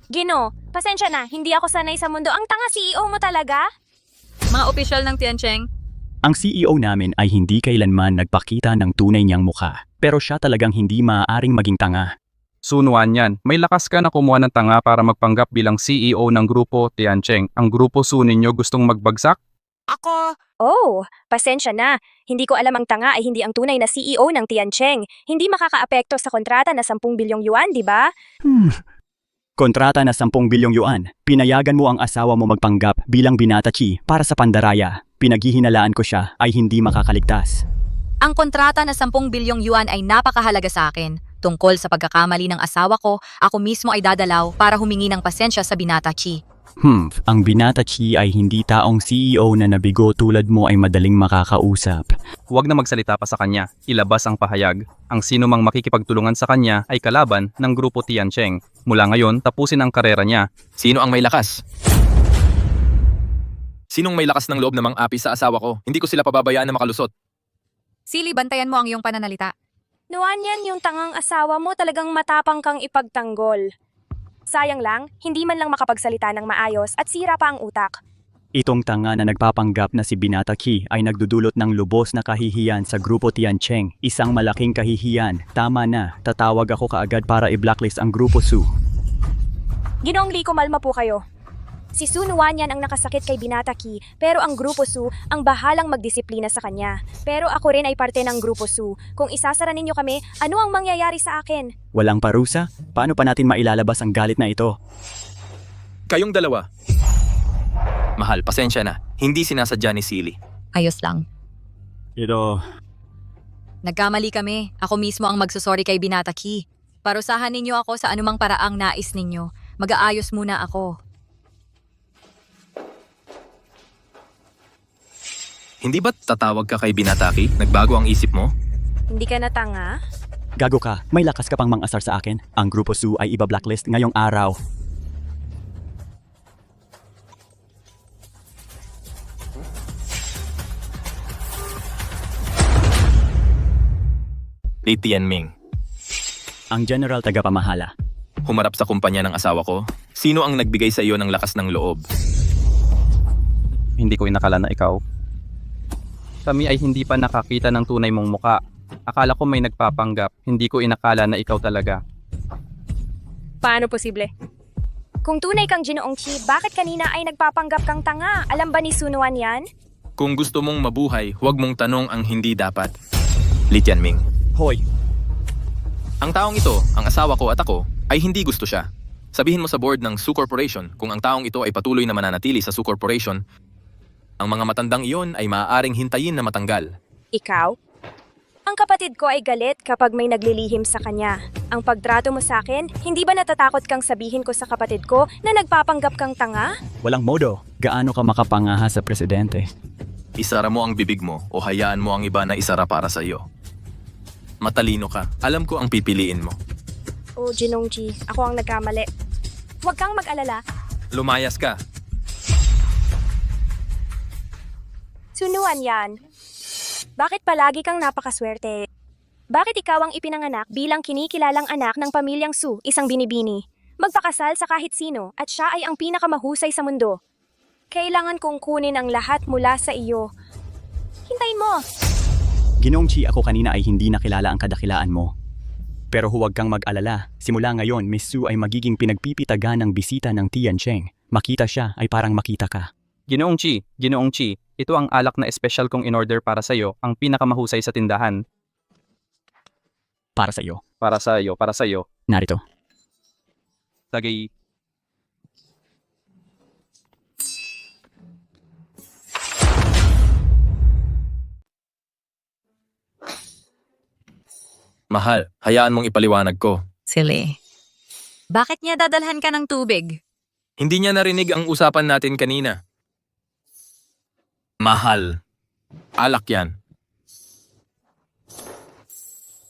Gino, pasensya na, hindi ako sanay sa mundo. Ang tanga CEO mo talaga? Mga opisyal ng Tiancheng, Ang CEO namin ay hindi kailanman nagpakita ng tunay niyang mukha. Pero siya talagang hindi maaaring maging tanga. Sunuan yan, may lakas ka na kumuha ng tanga para magpanggap bilang CEO ng Grupo Tiancheng. Ang Grupo Su ninyo gustong magbagsak? Oh, pasensya na. Hindi ko alam ang tanga ay hindi ang tunay na CEO ng Tiancheng. Hindi makakaapekto sa kontrata na 10 bilyong yuan, di ba? Kontrata na 10 bilyong yuan. Pinayagan mo ang asawa mo magpanggap bilang binatachi para sa pandaraya. Pinaghihinalaan ko siya ay hindi makakaligtas. ang kontrata na 10 bilyong yuan ay napakahalaga sa akin. Tungkol sa pagkakamali ng asawa ko, ako mismo ay dadalaw para humingi ng pasensya sa binata Chi. Ang binata Chi ay hindi taong CEO na nabigo tulad mo ay madaling makakausap. Huwag na magsalita pa sa kanya, ilabas ang pahayag. Ang sino mang makikipagtulungan sa kanya ay kalaban ng Grupo Tiancheng. Mula ngayon, tapusin ang karera niya. Sino ang may lakas? Sinong may lakas ng loob na mang-api sa asawa ko? Hindi ko sila pababayaan na makalusot. Sili, bantayan mo ang iyong pananalita. Nuan yan yung tangang asawa mo, talagang matapang kang ipagtanggol. Sayang lang, hindi man lang makapagsalita ng maayos at sira pa ang utak. Itong tanga na nagpapanggap na si Binata Ki ay nagdudulot ng lubos na kahihiyan sa Grupo Tiancheng. Isang malaking kahihiyan. Tama na, tatawag ako kaagad para i-blacklist ang Grupo Su. Ginoong Lee, kumalma po kayo. Si Su Nuan yan ang nakasakit kay Binata Ki, pero ang Grupo Su ang bahalang magdisiplina sa kanya. Pero ako rin ay parte ng Grupo Su. Kung isasara ninyo kami, ano ang mangyayari sa akin? Walang parusa? Paano pa natin mailalabas ang galit na ito? Kayong dalawa. Mahal, pasensya na. Hindi sinasadya ni Silly. Ayos lang. Ito, Nagkamali kami. Ako mismo ang magsusorry kay Binata Ki. Parusahan ninyo ako sa anumang paraang nais ninyo. Mag-aayos muna ako. Hindi ba't tatawag ka kay Binataki? Nagbago ang isip mo? Hindi ka na tanga? gago ka, may lakas ka pang mang-asar sa akin. Ang Grupo Su ay iba-blacklist ngayong araw. Li Tianming. Ang general tagapamahala. Humarap sa kumpanya ng asawa ko. Sino ang nagbigay sa iyo ng lakas ng loob? Hindi ko inakala na ikaw. Kami ay hindi pa nakakita ng tunay mong muka. Akala ko may nagpapanggap. Hindi ko inakala na ikaw talaga. Paano posible? Kung tunay kang Ginoong Chi, bakit kanina ay nagpapanggap kang tanga? Alam ba ni Sunuan yan? Kung gusto mong mabuhay, huwag mong tanong ang hindi dapat. Li Tianming. Hoy, Ang taong ito, ang asawa ko at ako, ay hindi gusto siya. Sabihin mo sa board ng Su Corporation kung ang taong ito ay patuloy na mananatili sa Su Corporation, ang mga matandang iyon ay maaaring hintayin na matanggal. Ikaw? Ang kapatid ko ay galit kapag may naglilihim sa kanya. Ang pagtrato mo sa akin, hindi ba natatakot kang sabihin ko sa kapatid ko na nagpapanggap kang tanga? walang modo. Gaano ka makapangaha sa presidente? Isara mo ang bibig mo o hayaan mo ang iba na isara para sa iyo. Matalino ka. Alam ko ang pipiliin mo. Oh, Ginong Chi, ako ang nagkamali. Huwag kang mag-alala. Lumayas ka. Sunuan yan. Bakit palagi kang napakaswerte? Bakit ikaw ang ipinanganak bilang kinikilalang anak ng pamilyang Su, isang binibini? Magpakasal sa kahit sino at siya ay ang pinakamahusay sa mundo. Kailangan kong kunin ang lahat mula sa iyo. Hintayin mo! Ginoong Chi, ako kanina ay hindi nakilala ang kadakilaan mo. Pero huwag kang mag-alala. Simula ngayon, Miss Su ay magiging pinagpipitagan ng bisita ng Tiancheng. Makita siya ay parang makita ka. Ginoong Chi, ito ang alak na espesyal kong in-order para sa'yo, ang pinakamahusay sa tindahan. Para sa iyo. Para sa'yo. Narito. Tagay. Mahal, hayaan mong ipaliwanag ko. Silly. Bakit niya dadalhan ka ng tubig? Hindi niya narinig ang usapan natin kanina. Mahal. Alak yan.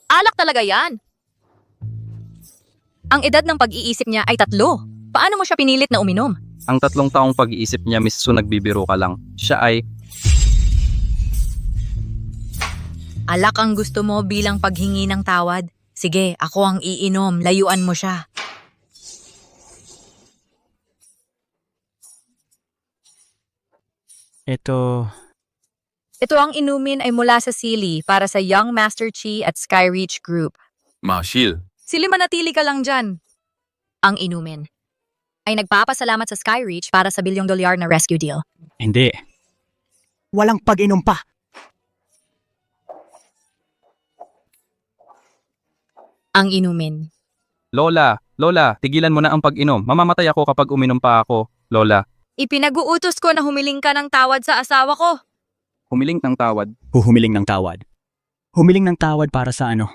Alak talaga yan. Ang edad ng pag-iisip niya ay 3. Paano mo siya pinilit na uminom? Ang 3 taong pag-iisip niya, Miss Su, nagbibiro ka lang. Siya ay... Alak ang gusto mo bilang paghingi ng tawad? Sige, ako ang iinom. Layuan mo siya. Ito... Ito ang inumin ay mula sa Sili para sa Young Master Chi at Skyreach Group. Mahal. Sili, manatili ka lang dyan. Ang inumin ay nagpapasalamat sa Skyreach para sa $1 billion na rescue deal. Hindi. Walang pag-inom pa. Ang inumin. Lola, tigilan mo na ang pag-inom. Mamamatay ako kapag uminom pa ako, Lola. Ipinag-uutos ko na humiling ka ng tawad sa asawa ko. Humiling ng tawad. Humiling ng tawad. Humiling ng tawad para sa ano?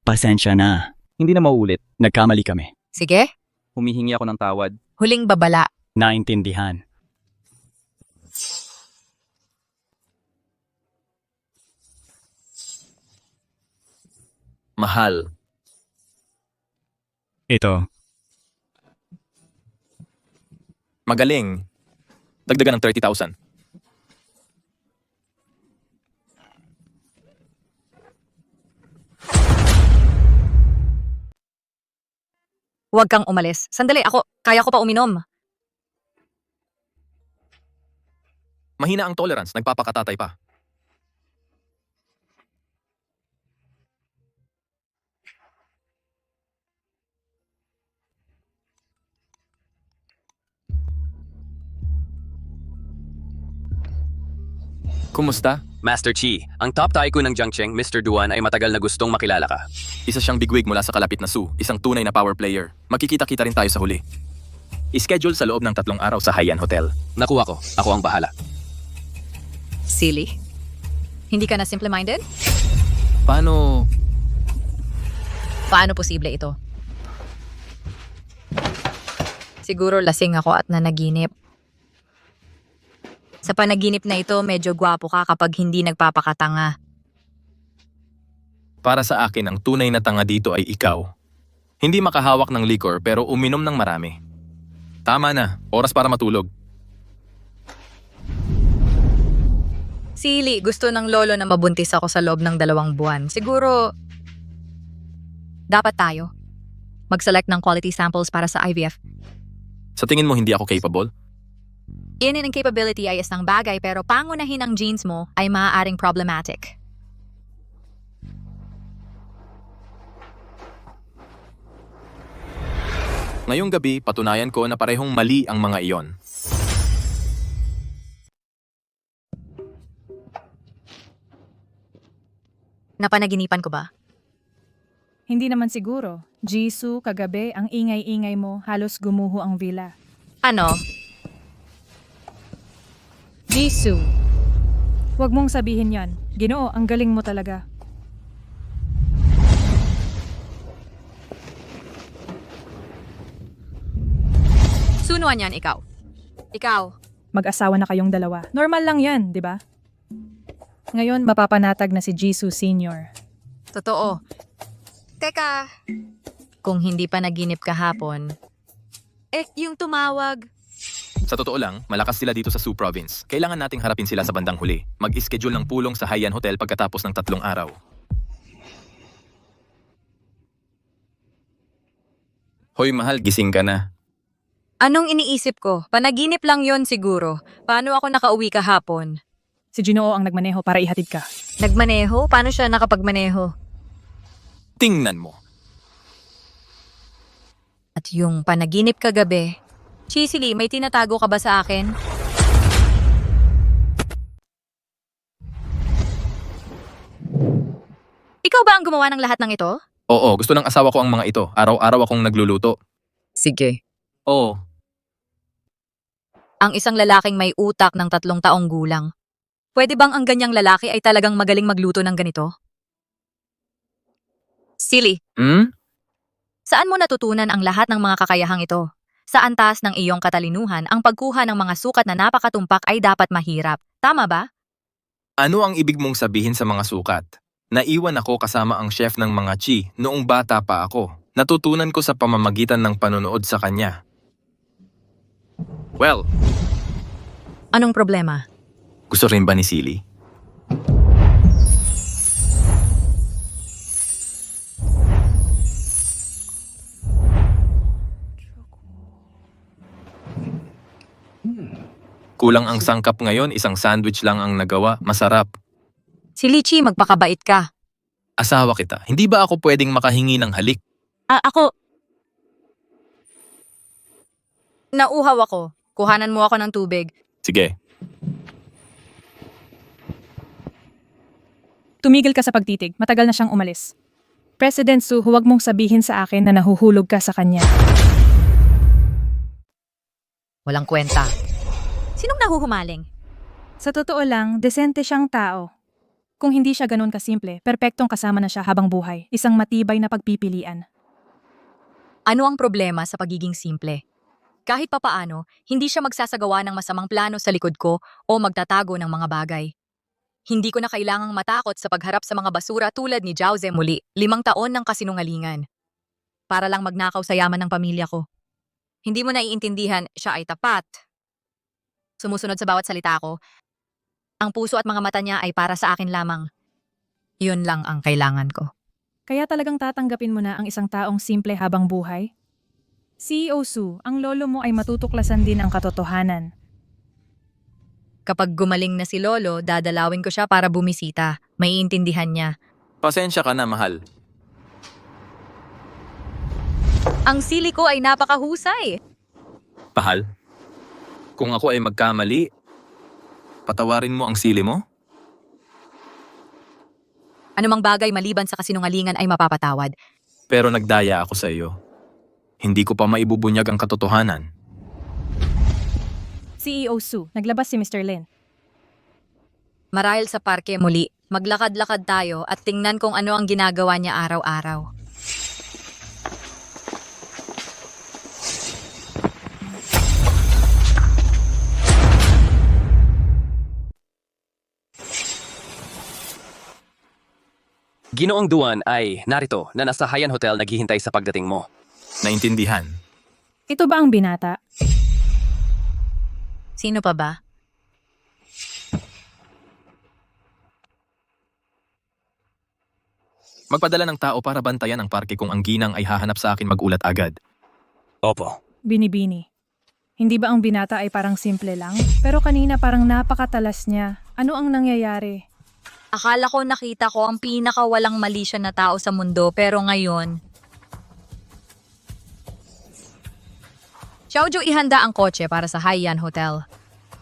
Pasensya na. Hindi na mauulit. Nagkamali kami. Sige, Humihingi ako ng tawad. huling babala. Naintindihan. Mahal. Ito. Magaling. Dagdagan ng 30,000. Huwag kang umalis. Sandali, kaya ko pa uminom. Mahina ang tolerance, nagpapakatatay pa. Kumusta? Master Chi, ang top tycoon ng Jiangcheng, Mr. Duan, ay matagal na gustong makilala ka. Isa siyang bigwig mula sa kalapit na Su, isang tunay na power player. Makikita-kita rin tayo sa huli. I-schedule sa loob ng 3 araw sa Haiyan Hotel. Nakuha ko. Ako ang bahala. Silly. Hindi ka na simple-minded? Paano? Paano posible ito? Siguro lasing ako at nanaginip. Sa panaginip na ito, medyo gwapo ka kapag hindi nagpapakatanga. Para sa akin, ang tunay na tanga dito ay ikaw. Hindi makahawak ng liquor pero uminom ng marami. Tama na, oras para matulog. Sili, gusto ng lolo na mabuntis ako sa loob ng 2 buwan. Siguro, dapat tayo mag-select ng quality samples para sa IVF. Sa tingin mo hindi ako capable? Yan ang capability ay isang bagay pero pangunahin ang genes mo ay maaaring problematic. Ngayong gabi, patunayan ko na parehong mali ang mga iyon. Napanaginipan ko ba? Hindi naman siguro. Jisoo, kagabi, ang ingay-ingay mo, halos gumuho ang villa. Ano? Jisoo! Huwag mong sabihin yan. Ginoo, ang galing mo talaga. Sunuan yan, ikaw. Ikaw. Mag-asawa na kayong dalawa. Normal lang yan, di ba? Ngayon, mapapanatag na si Jisoo Sr. Totoo. Teka. Kung hindi pa naginip kahapon, yung tumawag. Sa totoo lang, malakas sila dito sa Sioux Province. Kailangan nating harapin sila sa bandang huli. Mag-schedule ng pulong sa Haiyan Hotel pagkatapos ng 3 araw. Hoy mahal, gising ka na. Anong iniisip ko? Panaginip lang yon siguro. Paano ako nakauwi kahapon? Si Ginoo ang nagmaneho para ihatid ka. Nagmaneho? Paano siya nakapagmaneho? Tingnan mo. At yung panaginip kagabi, Chisili, may tinatago ka ba sa akin? Ikaw ba ang gumawa ng lahat ng ito? Oo, gusto ng asawa ko ang mga ito. Araw-araw akong nagluluto. Sige. Oo. Ang isang lalaking may utak ng 3 taong gulang. Pwede bang ang ganyang lalaki ay talagang magaling magluto ng ganito? Silly, saan mo natutunan ang lahat ng mga kakayahang ito? Sa antas ng iyong katalinuhan, ang pagkuha ng mga sukat na napakatumpak ay dapat mahirap. Tama ba? Ano ang ibig mong sabihin sa mga sukat? Naiwan ako kasama ang chef ng mga chi noong bata pa ako. Natutunan ko sa pamamagitan ng panonood sa kanya. Well, Anong problema? gusto rin ba ni Silly? Kulang ang sangkap ngayon, isang sandwich lang ang nagawa. Masarap. Si Lichi, magpakabait ka. Asawa kita. Hindi ba ako pwedeng makahingi ng halik? Ako... Nauhaw ako. Kuhanan mo ako ng tubig. Sige. Tumigil ka sa pagtitig. Matagal na siyang umalis. President Su, huwag mong sabihin sa akin na nahuhulog ka sa kanya. Walang kwenta. Sinong nahuhumaling? Sa totoo lang, desente siyang tao. Kung hindi siya ganun kasimple, perpektong kasama na siya habang buhay. Isang matibay na pagpipilian. Ano ang problema sa pagiging simple? Kahit papaano, hindi siya magsasagawa ng masamang plano sa likod ko o magtatago ng mga bagay. Hindi ko na kailangang matakot sa pagharap sa mga basura tulad ni Jauze muli, 5 taon ng kasinungalingan. Para lang magnakaw sa yaman ng pamilya ko. Hindi mo naiintindihan, siya ay tapat. Sumusunod sa bawat salita ko. Ang puso at mga mata niya ay para sa akin lamang. Yun lang ang kailangan ko. Kaya talagang tatanggapin mo na ang isang taong simple habang buhay? CEO Su, ang lolo mo ay matutuklasan din ang katotohanan. Kapag gumaling na si Lolo, dadalawin ko siya para bumisita. Maiintindihan niya. Pasensya ka na, mahal. Ang sili ko ay napakahusay. Pahal, kung ako ay magkamali, patawarin mo ang sili mo? Anumang bagay maliban sa kasinungalingan ay mapapatawad. Pero nagdaya ako sa iyo. Hindi ko pa maibubunyag ang katotohanan. CEO Su, naglabas si Mr. Lin. Marahil sa parke muli, maglakad-lakad tayo at tingnan kung ano ang ginagawa niya araw-araw. Ginoong Duan ay narito na nasa Haiyan Hotel naghihintay sa pagdating mo. Naintindihan. Ito ba ang binata? Sino pa ba? Magpadala ng tao para bantayan ang parke kung ang ginang ay hahanap sa akin magulat agad. Opo. Binibini. Hindi ba ang binata ay parang simple lang? Pero kanina parang napakatalas niya. Ano ang nangyayari? Akala ko nakita ko ang pinakawalang mali siya na tao sa mundo, pero ngayon... Xiaoju, ihanda ang kotse para sa Haiyan Hotel.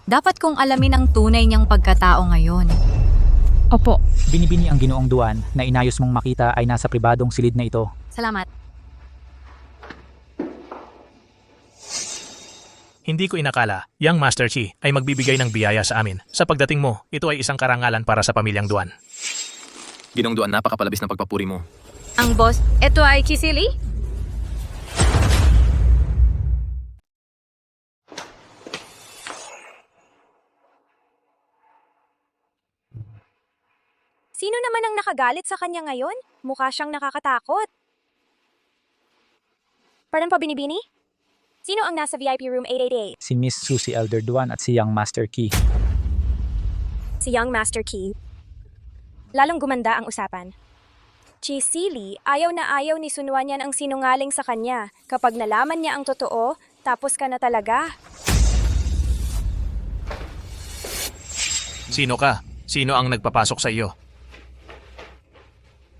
Dapat kong alamin ang tunay niyang pagkatao ngayon. Opo. Binibini ang Ginoong Duan na inayos mong makita ay nasa pribadong silid na ito. Salamat. Hindi ko inakala, Young Master Chi ay magbibigay ng biyaya sa amin. Sa pagdating mo, ito ay isang karangalan para sa pamilyang Duan. Ginong Duan, napakapalabis ng pagpapuri mo. Ang boss, ito ay Chisili? Sino naman ang nakagalit sa kanya ngayon? Mukha siyang nakakatakot. Pardon po, Binibini? Sino ang nasa VIP room 888? Si Miss Susie Elder Duan at si Young Master Ki. Si Young Master Ki. Lalong gumanda ang usapan. Chisili, ayaw na ayaw ni Sunwanyan ang sinungaling sa kanya. Kapag nalaman niya ang totoo, tapos ka na talaga. Sino ka? Sino ang nagpapasok sa iyo?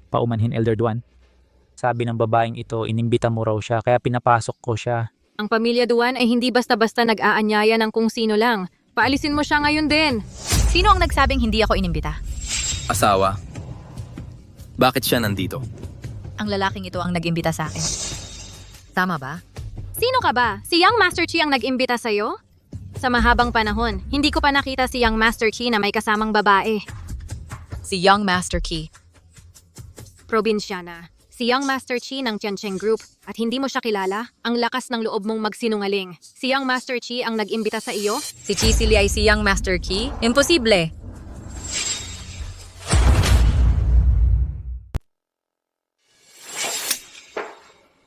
Paumanhin Elder Duan. Sabi ng babaeng ito, inimbita mo raw siya kaya pinapasok ko siya. Ang pamilya Duan ay hindi basta-basta nag-aanyaya ng kung sino lang. Paalisin mo siya ngayon din. Sino ang nagsabing hindi ako inimbita? Asawa. Bakit siya nandito? Ang lalaking ito ang nag-imbita sa akin. Tama ba? Sino ka ba? Si Young Master Chi ang nag-imbita sa'yo? Sa mahabang panahon, hindi ko pa nakita si Young Master Chi na may kasamang babae. Si Young Master Ki. Probinsyana. Si Young Master Chi ng Tiancheng Group at hindi mo siya kilala, ang lakas ng loob mong magsinungaling. Si Young Master Chi ang nag-imbita sa iyo? Si Chisili ay si Young Master Ki? Imposible.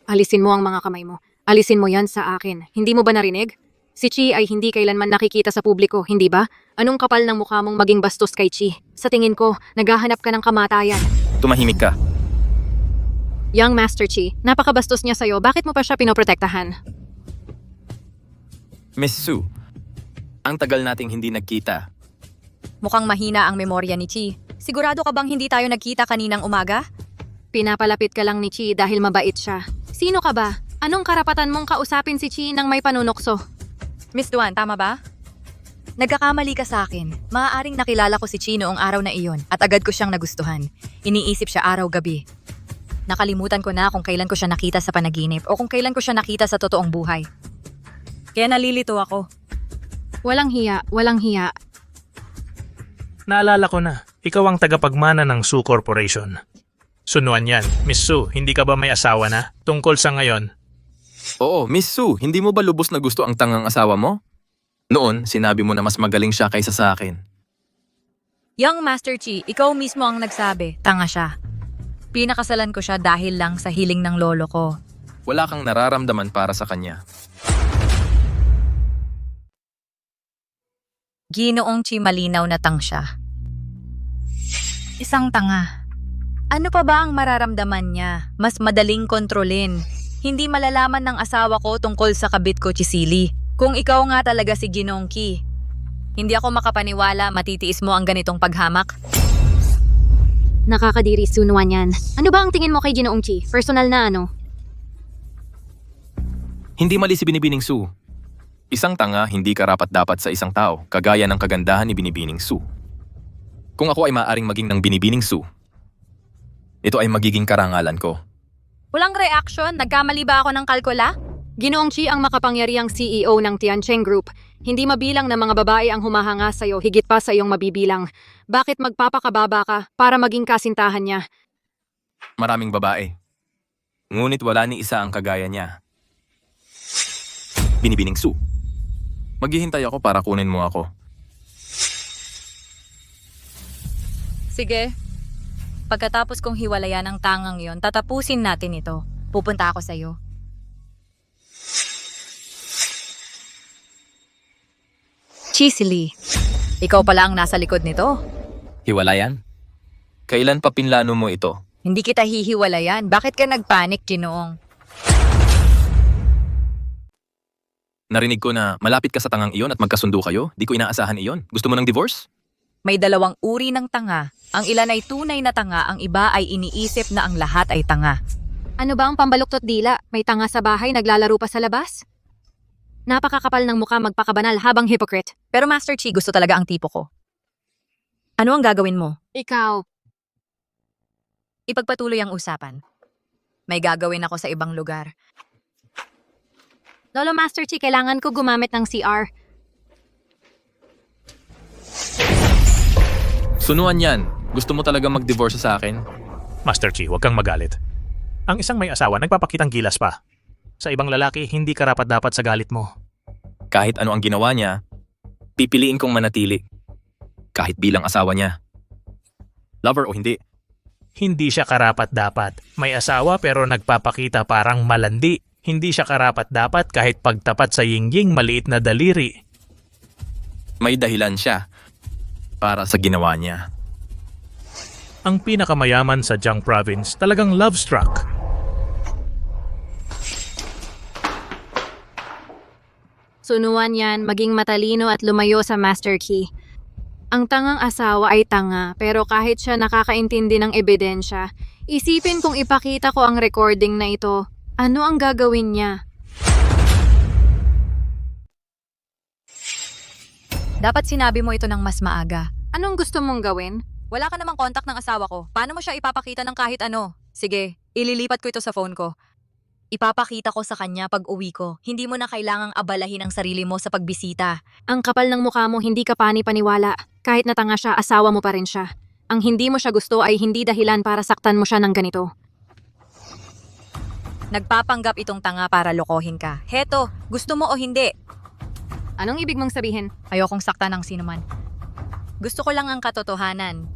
Alisin mo ang mga kamay mo. Alisin mo yan sa akin. Hindi mo ba narinig? Si Chi ay hindi kailanman nakikita sa publiko, hindi ba? Anong kapal ng mukha mong maging bastos kay Chi? Sa tingin ko, naghahanap ka ng kamatayan. Tumahimik ka. Young Master Chi, napakabastos niya sa'yo. Bakit mo pa siya pinoprotektahan? Miss Su, ang tagal nating hindi nagkita. Mukhang mahina ang memorya ni Chi. Sigurado ka bang hindi tayo nagkita kaninang umaga? Pinapalapit ka lang ni Chi dahil mabait siya. Sino ka ba? Anong karapatan mong kausapin si Chi nang may panunokso? Miss Duan, tama ba? Nagkakamali ka sa akin. Maaaring nakilala ko si Chi noong araw na iyon at agad ko siyang nagustuhan. Iniisip siya araw-gabi. Nakalimutan ko na kung kailan ko siya nakita sa panaginip o kung kailan ko siya nakita sa totoong buhay. Kaya nalilito ako. Walang hiya, walang hiya. Naalala ko na, ikaw ang tagapagmana ng Su Corporation. Sunuan yan. Miss Su, hindi ka ba may asawa na? Tungkol sa ngayon. Oo, Miss Su, hindi mo ba lubos na gusto ang tangang asawa mo? Noon, sinabi mo na mas magaling siya kaysa sa akin. Young Master Chi, ikaw mismo ang nagsabi, tanga siya. Pinakasalan ko siya dahil lang sa hiling ng lolo ko. Wala kang nararamdaman para sa kanya. Ginoong Chi malinaw na tang siya. Isang tanga. Ano pa ba ang mararamdaman niya? Mas madaling kontrolin. Hindi malalaman ng asawa ko tungkol sa kabit ko, Chisili. Kung ikaw nga talaga si Ginoong Ki. Hindi ako makapaniwala matitiis mo ang ganitong paghamak. Nakakadiri, Sunwan yan. Ano ba ang tingin mo kay Ginoong Chi? Personal na ano? Hindi mali si Binibining Su. Isang tanga hindi karapat-dapat sa isang tao, kagaya ng kagandahan ni Binibining Su. Kung ako ay maaring maging ng Binibining Su, ito ay magiging karangalan ko. Walang reaction? Nagkamali ba ako ng kalkula? Ginoong Chi ang makapangyarihang CEO ng Tiancheng Group. Hindi mabilang na mga babae ang humahanga sa'yo, higit pa sa iyong mabibilang. Bakit magpapakababa ka para maging kasintahan niya? Maraming babae. Ngunit wala ni isa ang kagaya niya. Binibining Su, maghihintay ako para kunin mo ako. Sige. Pagkatapos kong hiwalayan ang tangang yon, tatapusin natin ito. Pupunta ako sa'yo. Chisili, ikaw pala ang nasa likod nito. Hiwalayan? Kailan pa pinlano mo ito? Hindi kita hihiwalayan. Bakit ka nagpanik, Ginoong? Narinig ko na malapit ka sa tangang iyon at magkasundo kayo. Di ko inaasahan iyon. Gusto mo ng divorce? May dalawang uri ng tanga. Ang ilan ay tunay na tanga, ang iba ay iniisip na ang lahat ay tanga. Ano ba ang pambaluktot dila? May tanga sa bahay, naglalaro pa sa labas? Napakakapal ng mukha magpakabanal habang hypocrite. Pero Master Chi, gusto talaga ang tipo ko. Ano ang gagawin mo? Ikaw, Ipagpatuloy ang usapan. May gagawin ako sa ibang lugar. Lolo Master Chi, kailangan ko gumamit ng CR. Sunuan yan. Gusto mo talaga mag-divorce sa akin? Master Chi, huwag kang magalit. Ang isang may asawa nagpapakitang gilas pa. Sa ibang lalaki, hindi karapat-dapat sa galit mo. Kahit ano ang ginawa niya, pipiliin kong manatili. Kahit bilang asawa niya. Lover o hindi. Hindi siya karapat-dapat. May asawa pero nagpapakita parang malandi. Hindi siya karapat-dapat kahit pagtapat sa yingying maliit na daliri. May dahilan siya para sa ginawa niya. Ang pinakamayaman sa Jiang Province talagang love-struck. Sunuan yan, maging matalino at lumayo sa Master Key. Ang tangang asawa ay tanga, pero kahit siya nakakaintindi ng ebidensya, isipin kung ipakita ko ang recording na ito. Ano ang gagawin niya? Dapat sinabi mo ito ng mas maaga. Anong gusto mong gawin? Wala ka namang kontak ng asawa ko. Paano mo siya ipapakita ng kahit ano? Sige, ililipat ko ito sa phone ko. Ipapakita ko sa kanya pag uwi ko. Hindi mo na kailangang abalahin ang sarili mo sa pagbisita. Ang kapal ng mukha mo, hindi ka pani-paniwala. Kahit natanga siya, asawa mo pa rin siya. Ang hindi mo siya gusto ay hindi dahilan para saktan mo siya ng ganito. Nagpapanggap itong tanga para lokohin ka. Heto, gusto mo o hindi? Anong ibig mong sabihin? Ayokong saktan ng sinuman. Gusto ko lang ang katotohanan.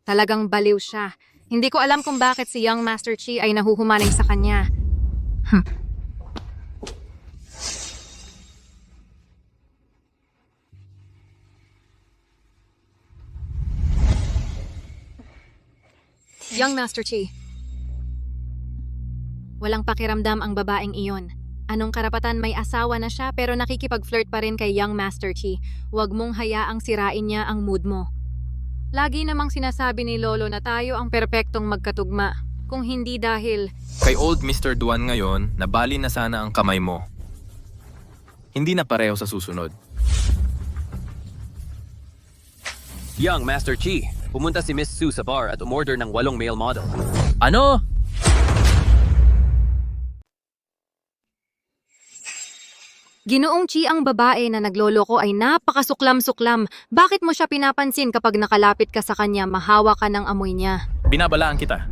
Talagang baliw siya. Hindi ko alam kung bakit si Young Master Chi ay nahuhumaling sa kanya. Young Master Chi. Walang pakiramdam ang babaeng iyon. Anong karapatan, may asawa na siya pero nakikipag-flirt pa rin kay Young Master Chi. Huwag mong hayaang sirain niya ang mood mo. Lagi namang sinasabi ni Lolo na tayo ang perpektong magkatugma. Kung hindi dahil... Kay old Mr. Duan ngayon, nabali na sana ang kamay mo. Hindi na pareho sa susunod. Young Master Chi, pumunta si Miss Su sa bar at umorder ng 8 male model. Ano? Ginoong Chi, ang babae na nagloloko ay napakasuklam-suklam. Bakit mo siya pinapansin kapag nakalapit ka sa kanya, mahawa ka ng amoy niya? Binabalaan kita.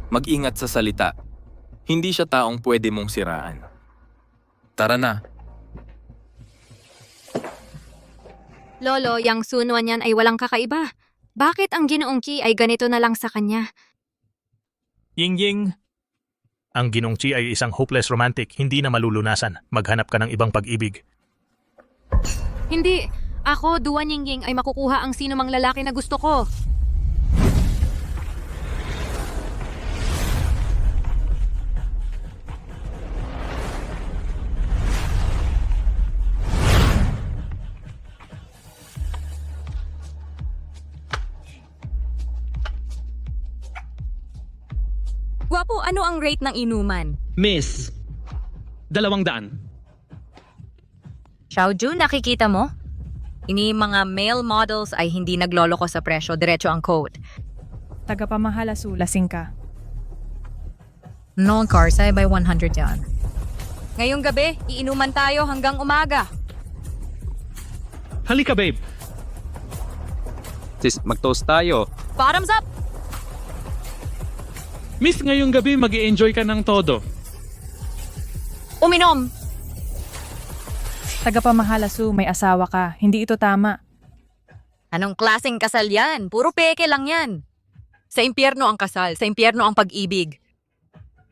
Mag-ingat sa salita. Hindi siya taong pwede mong siraan. Tara na. Lolo, yang sunuan niyan ay walang kakaiba. Bakit ang Ginoong Chi ay ganito na lang sa kanya? Ying-ying, ang Ginong Chi ay isang hopeless romantic, hindi na malulunasan. Maghanap ka ng ibang pag-ibig. Hindi. Ako, Duan Yingying, ay makukuha ang sino mang lalaki na gusto ko. Gwapo, ano ang rate ng inuman? Miss, 200. Xiaoju, nakikita mo? Ini mga male models ay hindi nagloloko sa presyo, diretso ang quote. Tagapamahala Su, lasing ka. No cars ay by 100 yan. Ngayong gabi, iinuman tayo hanggang umaga. Halika, babe. Sis, mag-toast tayo. Bottoms up! Miss, ngayong gabi mag-i-enjoy ka ng todo. Uminom! Tagapamahala Su, may asawa ka. Hindi ito tama. Anong klaseng kasal yan? Puro peke lang yan. Sa impyerno ang kasal, sa impyerno ang pag-ibig.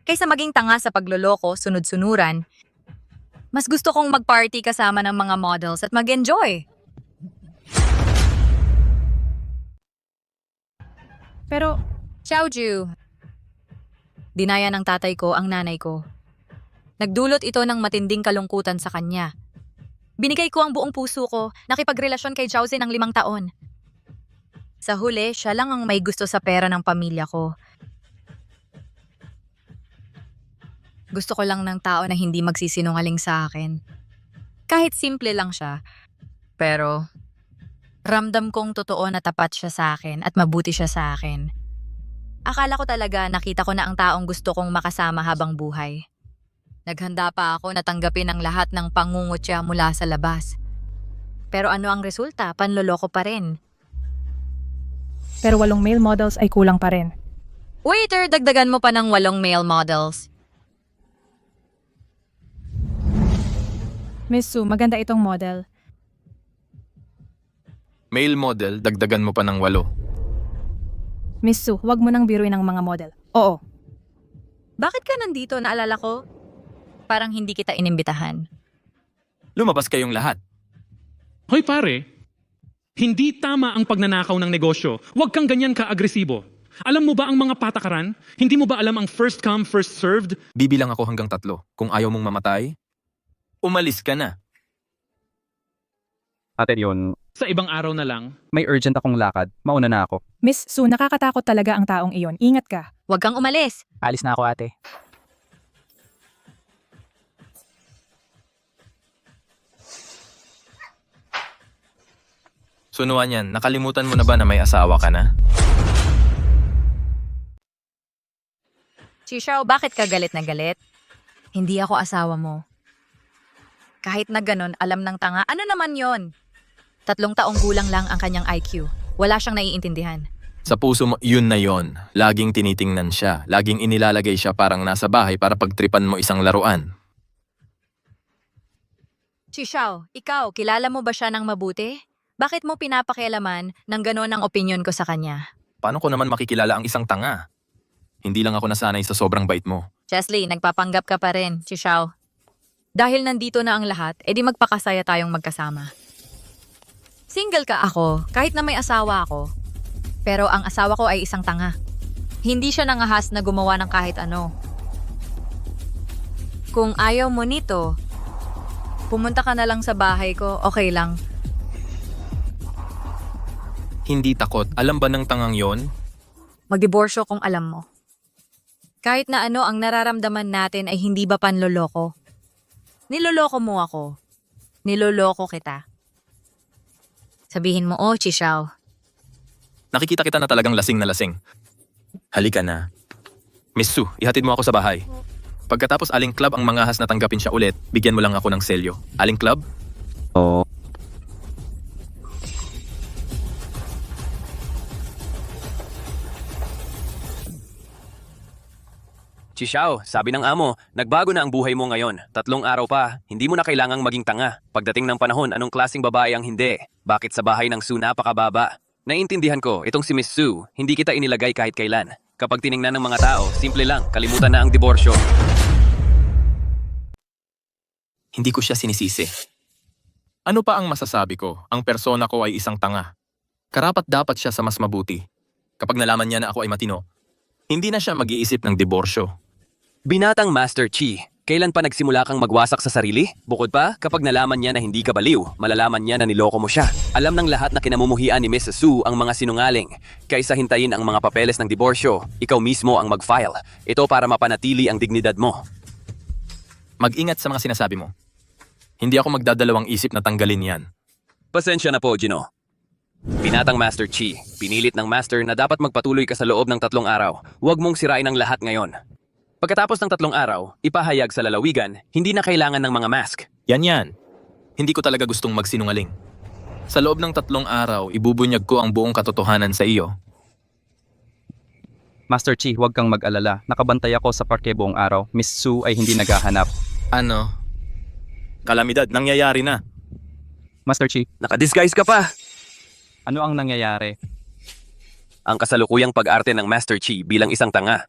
Kaysa maging tanga sa pagloloko, sunod-sunuran, mas gusto kong mag-party kasama ng mga models at mag-enjoy. Pero Xiaoju. Dinaya ng tatay ko ang nanay ko. Nagdulot ito ng matinding kalungkutan sa kanya. Binigay ko ang buong puso ko, nakipagrelasyon kay Jiaozi ng 5 taon. Sa huli, siya lang ang may gusto sa pera ng pamilya ko. Gusto ko lang ng tao na hindi magsisinungaling sa akin. Kahit simple lang siya. Pero, ramdam kong totoo na tapat siya sa akin at mabuti siya sa akin. Akala ko talaga nakita ko na ang taong gusto kong makasama habang buhay. Naghanda pa ako na tanggapin ang lahat ng pangungutya mula sa labas. Pero ano ang resulta? Panloloko pa rin. pero 8 male models ay kulang pa rin. Waiter, dagdagan mo pa ng 8 male models. Miss Su, maganda itong model. Male model, dagdagan mo pa ng 8. Miss Su, huwag mo nang biruin ang mga model. Oo. Bakit ka nandito? Naalala ko? Parang hindi kita inimbitahan. Lumabas kayong lahat. Hoy pare, hindi tama ang pagnanakaw ng negosyo. Huwag kang ganyan ka-agresibo. Alam mo ba ang mga patakaran? Hindi mo ba alam ang first come, first served? Bibilang ako hanggang 3. Kung ayaw mong mamatay, umalis ka na. Ate yun, Sa ibang araw na lang. may urgent akong lakad. Mauna na ako. Miss Su, nakakatakot talaga ang taong iyon. Ingat ka. Huwag kang umalis. Alis na ako, ate. Sunuan yan, nakalimutan mo na ba na may asawa ka na? Chixiao, bakit ka galit na galit? Hindi ako asawa mo. Kahit na ganon, alam ng tanga, ano naman yon? 3 taong gulang lang ang kanyang IQ. Wala siyang naiintindihan. Sa puso mo, yun na yon. Laging tinitingnan siya. Laging inilalagay siya parang nasa bahay para pagtripan mo isang laruan. Chixiao, ikaw, kilala mo ba siya ng mabuti? Bakit mo pinapakialaman ng ganon ang opinyon ko sa kanya? Paano ko naman makikilala ang isang tanga? Hindi lang ako nasanay sa sobrang bait mo. Chesley, nagpapanggap ka pa rin, Chixiao. Dahil nandito na ang lahat, edi magpakasaya tayong magkasama. Single ka ako, kahit na may asawa ako. Pero ang asawa ko ay isang tanga. Hindi siya nangahas na gumawa ng kahit ano. Kung ayaw mo nito, pumunta ka na lang sa bahay ko, okay lang. Hindi takot. Alam ba ng tangang yon? Magdiborsyo kung alam mo. Kahit na ano ang nararamdaman natin ay hindi ba panloloko? Niloloko mo ako. Niloloko kita. Sabihin mo, oh, Chixiao. Nakikita kita na talagang lasing na lasing. Halika na. Miss Su, ihatid mo ako sa bahay. Pagkatapos aling club ang mangahas na tanggapin siya ulit, bigyan mo lang ako ng selyo. Aling club? Oo. Chixiao, sabi ng amo, nagbago na ang buhay mo ngayon. 3 araw pa, hindi mo na kailangang maging tanga. Pagdating ng panahon, anong klaseng babae ang hindi? Bakit sa bahay ng Su napakababa? Naiintindihan ko, itong si Miss Su, hindi kita inilagay kahit kailan. Kapag tiningnan ng mga tao, simple lang, kalimutan na ang diborsyo. Hindi ko siya sinisisi. Ano pa ang masasabi ko? Ang persona ko ay isang tanga. Karapat dapat siya sa mas mabuti. Kapag nalaman niya na ako ay matino, hindi na siya mag-iisip ng diborsyo. Binatang Master Chi, kailan pa nagsimula kang magwasak sa sarili? Bukod pa, kapag nalaman niya na hindi ka baliw, malalaman niya na niloko mo siya. Alam ng lahat na kinamumuhian ni Mrs. Su ang mga sinungaling. Kaysa hintayin ang mga papeles ng diborsyo, ikaw mismo ang mag-file. Ito para mapanatili ang dignidad mo. Mag-ingat sa mga sinasabi mo. Hindi ako magdadalawang isip na tanggalin yan. Pasensya na po, Gino. Binatang Master Chi, pinilit ng Master na dapat magpatuloy ka sa loob ng 3 araw. Huwag mong sirain ang lahat ngayon. Pagkatapos ng 3 araw, ipahayag sa lalawigan, hindi na kailangan ng mga mask. Yan. Hindi ko talaga gustong magsinungaling. Sa loob ng 3 araw, ibubunyag ko ang buong katotohanan sa iyo. Master Chi, huwag kang mag-alala. Nakabantay ako sa parke buong araw. Miss Su ay hindi naghahanap. Ano? Kalamidad, nangyayari na. Master Chi, Nakadisguise ka pa! ano ang nangyayari? Ang kasalukuyang pag-arte ng Master Chi bilang isang tanga.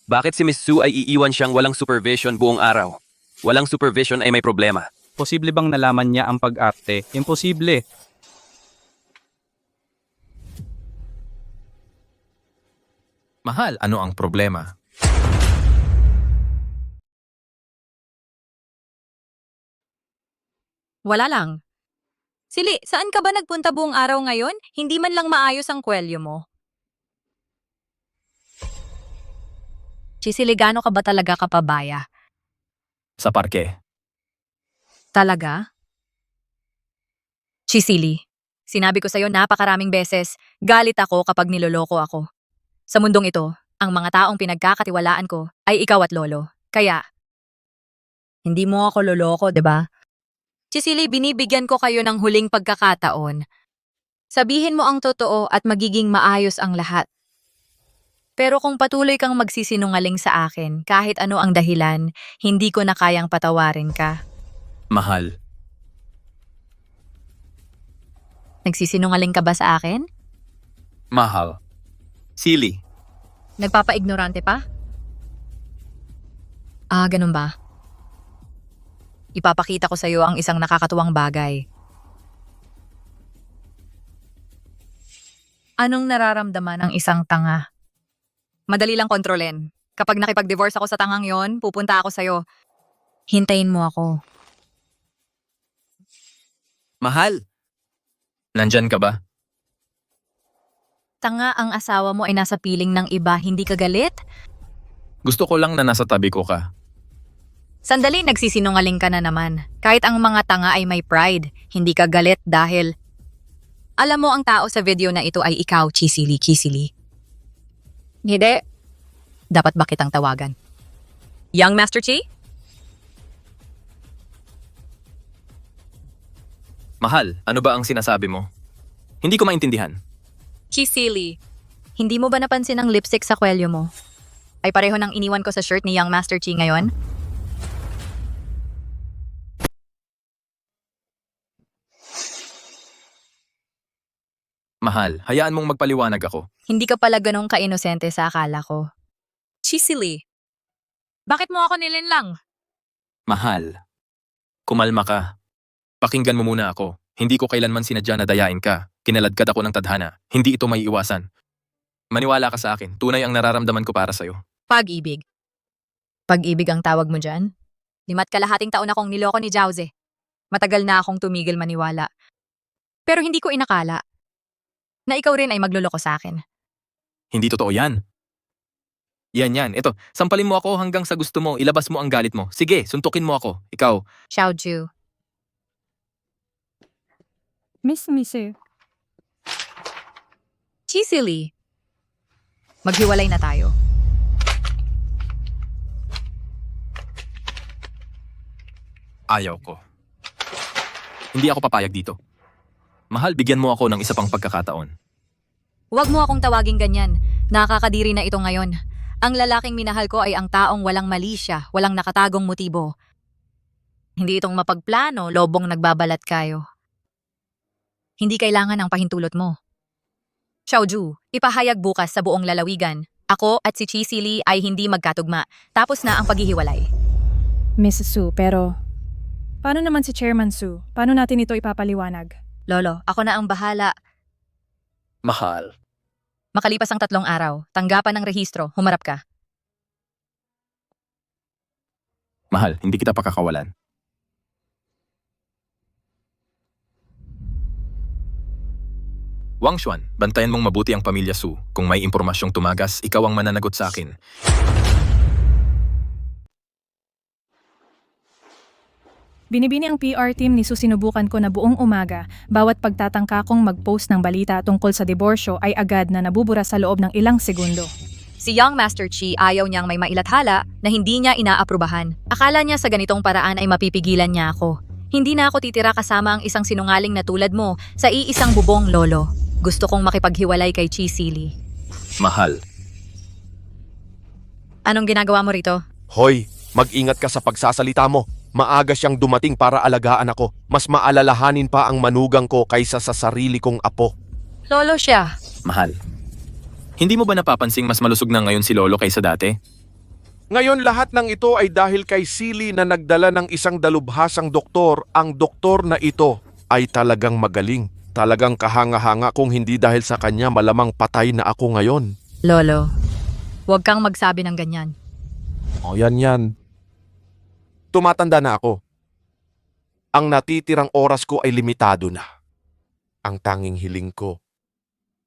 Bakit si Miss Su ay iiwan siyang walang supervision buong araw? Walang supervision ay may problema. Posible bang nalaman niya ang pag-arte? Imposible. Mahal, ano ang problema? Wala lang. Sili, saan ka ba nagpunta buong araw ngayon? Hindi man lang maayos ang kwelyo mo. Chisili, gaano ka ba talaga kapabaya? Sa parke. Talaga? Chisili, sinabi ko sa'yo napakaraming beses, galit ako kapag niloloko ako. Sa mundong ito, ang mga taong pinagkakatiwalaan ko ay ikaw at lolo. Kaya, hindi mo ako loloko, 'di ba? Chisili, binibigyan ko kayo ng huling pagkakataon. Sabihin mo ang totoo at magiging maayos ang lahat. Pero kung patuloy kang magsisinungaling sa akin, kahit ano ang dahilan, hindi ko na kayang patawarin ka. Mahal, Nagsisinungaling ka ba sa akin? mahal. Silly. Nagpapa-ignorante pa? Ah, ganun ba? Ipapakita ko sa'yo ang isang nakakatuwang bagay. Anong nararamdaman ng isang tanga? Madali lang kontrolin. Kapag nakipag-divorce ako sa tangang yon, pupunta ako sa'yo. Hintayin mo ako. Mahal. Nandyan ka ba? Tanga ang asawa mo ay nasa piling ng iba, hindi ka galit? Gusto ko lang na nasa tabi ko ka. Sandali, nagsisinungaling ka na naman. Kahit ang mga tanga ay may pride, hindi ka galit dahil... Alam mo ang tao sa video na ito ay ikaw, Chisili. Hindi. Dapat ba kitang tawagan? Young Master Chi? Mahal, ano ba ang sinasabi mo? Hindi ko maintindihan. Chisili, hindi mo ba napansin ang lipstick sa kwelyo mo? Ay pareho ng iniwan ko sa shirt ni Young Master Chi ngayon? Mahal, hayaan mong magpaliwanag ako. Hindi ka pala ganong ka-inosente sa akala ko. Chisili, bakit mo ako nilinlang? Mahal, kumalma ka. Pakinggan mo muna ako. Hindi ko kailanman sinadya na dayain ka. Kinaladkad ako ng tadhana. Hindi ito may iwasan. Maniwala ka sa akin. Tunay ang nararamdaman ko para sa'yo. Pag-ibig. Pag-ibig ang tawag mo dyan? 5 taon akong niloko ni Jauze. Matagal na akong tumigil maniwala. Pero hindi ko inakala na ikaw rin ay magluloko sa akin. Hindi totoo yan. Yan. Ito, sampalin mo ako hanggang sa gusto mo. Ilabas mo ang galit mo. Sige, suntukin mo ako. Ikaw. Xiaoju. Miss Mise, Chisili. Maghiwalay na tayo. Ayaw ko. Hindi ako papayag dito. Mahal, bigyan mo ako ng isa pang pagkakataon. Huwag mo akong tawaging ganyan. Nakakadiri na ito ngayon. Ang lalaking minahal ko ay ang taong walang mali siya, walang nakatagong motibo. Hindi itong mapagplano, lobong nagbabalat kayo. Hindi kailangan ang pahintulot mo. Xiaoju, ipahayag bukas sa buong lalawigan. Ako at si Chisili ay hindi magkatugma. Tapos na ang paghihiwalay. Miss Su, pero paano naman si Chairman Su? Paano natin ito ipapaliwanag? Lolo, ako na ang bahala. Mahal. Makalipas ang 3 araw, tanggapan ng rehistro, humarap ka. Mahal, hindi kita pakakawalan. Wang Xuan, bantayan mong mabuti ang pamilya Su. Kung may impormasyong tumagas, ikaw ang mananagot sa akin. Binibini ang PR team ni Su, sinubukan ko na buong umaga. Bawat pagtatangka kong mag-post ng balita tungkol sa diborsyo ay agad na nabubura sa loob ng ilang segundo. Si Young Master Chi ayaw niyang may mailathala na hindi niya inaaprubahan. Akala niya sa ganitong paraan ay mapipigilan niya ako. Hindi na ako titira kasama ang isang sinungaling na tulad mo sa iisang bubong, lolo. Gusto kong makipaghiwalay kay Chisili. Mahal. Anong ginagawa mo rito? Hoy, mag-ingat ka sa pagsasalita mo. Maaga siyang dumating para alagaan ako. Mas maalalahanin pa ang manugang ko kaysa sa sarili kong apo. Lolo siya. Mahal. Hindi mo ba napapansing mas malusog na ngayon si Lolo kaysa dati? Ngayon lahat ng ito ay dahil kay Sili na nagdala ng isang dalubhasang doktor. Ang doktor na ito ay talagang magaling. Talagang kahanga-hanga, kung hindi dahil sa kanya malamang patay na ako ngayon. Lolo, Huwag kang magsabi ng ganyan. O yan. Tumatanda na ako. Ang natitirang oras ko ay limitado na. Ang tanging hiling ko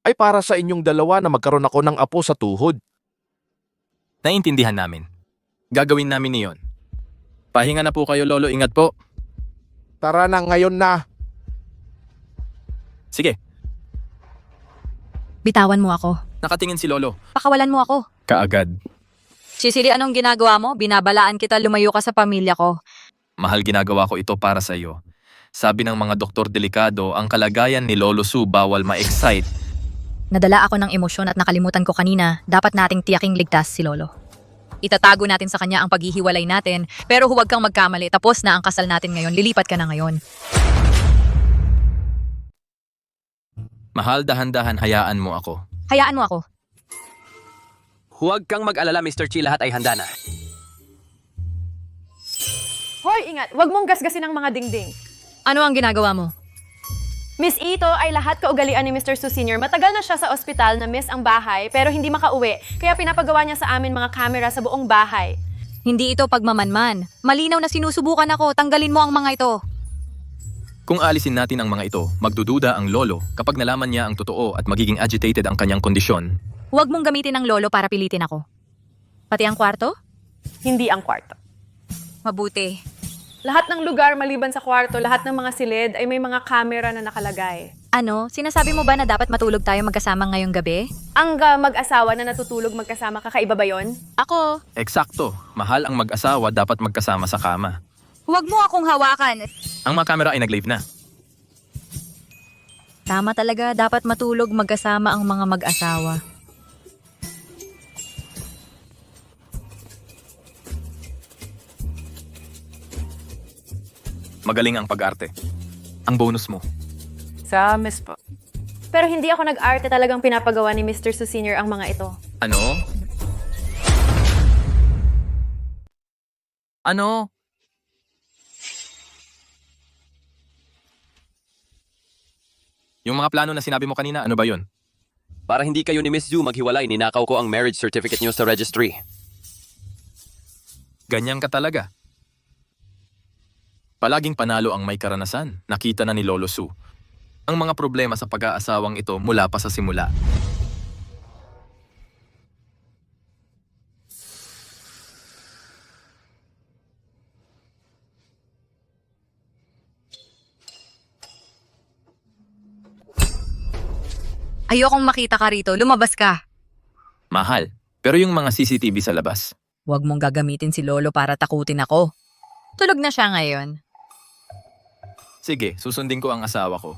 ay para sa inyong dalawa na magkaroon ako ng apo sa tuhod. Naiintindihan namin. Gagawin namin iyon. Pahinga na po kayo, Lolo. Ingat po. Tara na ngayon na. Sige, Bitawan mo ako. nakatingin si Lolo. Pakawalan mo ako. Kaagad. Cecily, anong ginagawa mo? Binabalaan kita lumayo ka sa pamilya ko. Mahal, ginagawa ko ito para sa iyo. Sabi ng mga doktor delikado, ang kalagayan ni Lolo Su bawal ma-excite. Nadala ako ng emosyon at nakalimutan ko kanina, dapat nating tiyaking ligtas si Lolo. Itatago natin sa kanya ang paghihiwalay natin, pero huwag kang magkamali, tapos na ang kasal natin ngayon, lilipat ka na ngayon. Mahal, dahan-dahan, hayaan mo ako. Hayaan mo ako. Huwag kang mag-alala, Mr. Chi, lahat ay handa na. Hoy, ingat! Huwag mong gasgasin ang mga dingding. Ano ang ginagawa mo? Miss Ito ay lahat kaugalian ni Mr. Su Sr. Matagal na siya sa ospital na miss ang bahay pero hindi makauwi. Kaya pinapagawa niya sa amin mga kamera sa buong bahay. Hindi ito pagmamanman. Malinaw na sinusubukan ako, tanggalin mo ang mga ito. Kung alisin natin ang mga ito, magdududa ang Lolo kapag nalaman niya ang totoo at magiging agitated ang kanyang kondisyon. Huwag mong gamitin ang lolo para pilitin ako. Pati ang kwarto? Hindi ang kwarto. Mabuti. Lahat ng lugar maliban sa kwarto, lahat ng mga silid ay may mga kamera na nakalagay. Ano? Sinasabi mo ba na dapat matulog tayo magkasama ngayong gabi? Ang mag-asawa na natutulog magkasama, kakaiba ba yon? Ako. Eksakto, mahal ang mag-asawa dapat magkasama sa kama. Huwag mo akong hawakan. Ang mga kamera ay nag-live na. Tama talaga, dapat matulog magkasama ang mga mag-asawa. Magaling ang pag-arte. Ang bonus mo. Sa miss po. Pero hindi ako nag-arte, talagang pinapagawa ni Mr. Su Sr. ang mga ito. Ano? Ano? Yung mga plano na sinabi mo kanina, ano ba yun? Para hindi kayo ni Miss Zhu maghiwalay, ninakaw ko ang marriage certificate niyo sa registry. Ganyan ka talaga. Palaging panalo ang may karanasan. Nakita na ni Lolo Su. Ang mga problema sa pag-aasawang ito mula pa sa simula. Ayokong makita ka rito, lumabas ka. Mahal. Pero yung mga CCTV sa labas. Huwag mong gagamitin si Lolo para takutin ako. Tulog na siya ngayon. Sige, susundin ko ang asawa ko.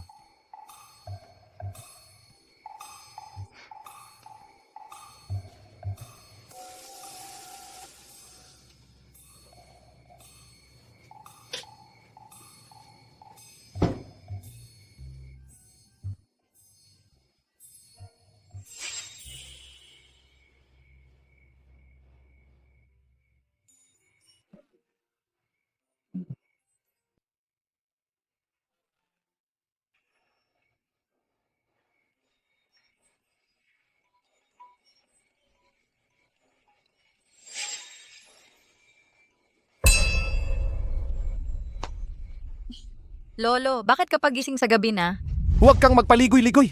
Lolo, bakit kapag gising sa gabi na? Huwag kang magpaligoy-ligoy.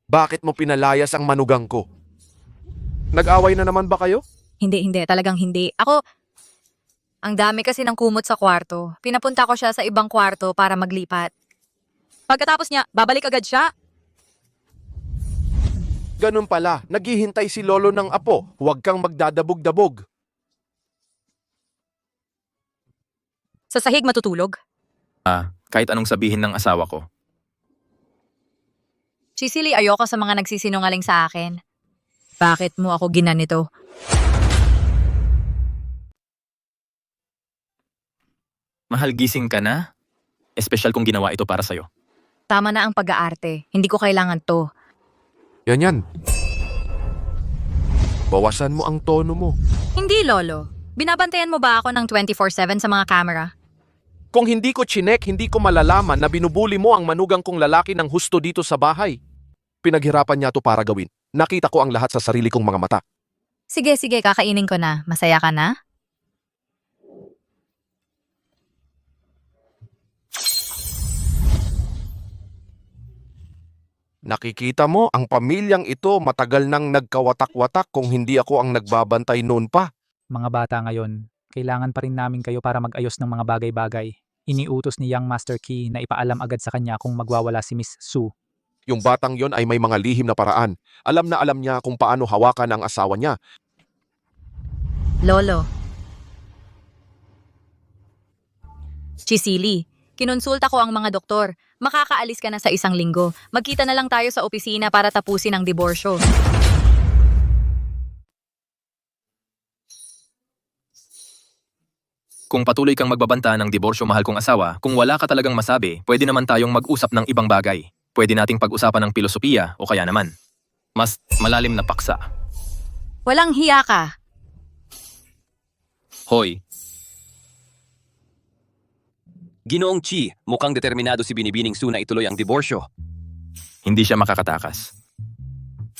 Bakit mo pinalayas ang manugang ko? Nag-away na naman ba kayo? Hindi, talagang hindi. Ang dami kasi ng kumot sa kwarto. Pinapunta ko siya sa ibang kwarto para maglipat. Pagkatapos niya, babalik agad siya. Ganun pala, naghihintay si Lolo ng apo. Huwag kang magdadabog-dabog. Sa sahig matutulog. Kahit anong sabihin ng asawa ko. Cecily, ayoko sa mga nagsisinungaling sa akin. Bakit mo ako ginanito? Mahal, gising ka na? Espesyal kong ginawa ito para sa'yo. Tama na ang pag-aarte. Hindi ko kailangan to. Yan. Bawasan mo ang tono mo. Hindi, Lolo. Binabantayan mo ba ako ng 24/7 sa mga camera? Kung hindi ko chinek, hindi ko malalaman na binubuli mo ang manugang kong lalaki ng husto dito sa bahay. Pinaghirapan niya to para gawin. Nakita ko ang lahat sa sarili kong mga mata. Sige, kakainin ko na. Masaya ka na? Nakikita mo, ang pamilyang ito matagal nang nagkawatak-watak kung hindi ako ang nagbabantay noon pa. Mga bata ngayon, kailangan pa rin namin kayo para mag-ayos ng mga bagay-bagay. Iniutos ni Young Master Key na ipaalam agad sa kanya kung magwawala si Miss Su. Yung batang yon ay may mga lihim na paraan. Alam na alam niya kung paano hawakan ang asawa niya. Lolo. Chisili, kinonsulta ko ang mga doktor. Makakaalis ka na sa 1 linggo. Magkita na lang tayo sa opisina para tapusin ang diborsyo. Kung patuloy kang magbabanta ng diborsyo, mahal kong asawa, kung wala ka talagang masabi, pwede naman tayong mag-usap ng ibang bagay. Pwede nating pag-usapan ng filosofiya o kaya naman, mas malalim na paksa. Walang hiya ka. Hoy, Ginoong Chi, mukhang determinado si Binibining Su na ituloy ang diborsyo. hindi siya makakatakas.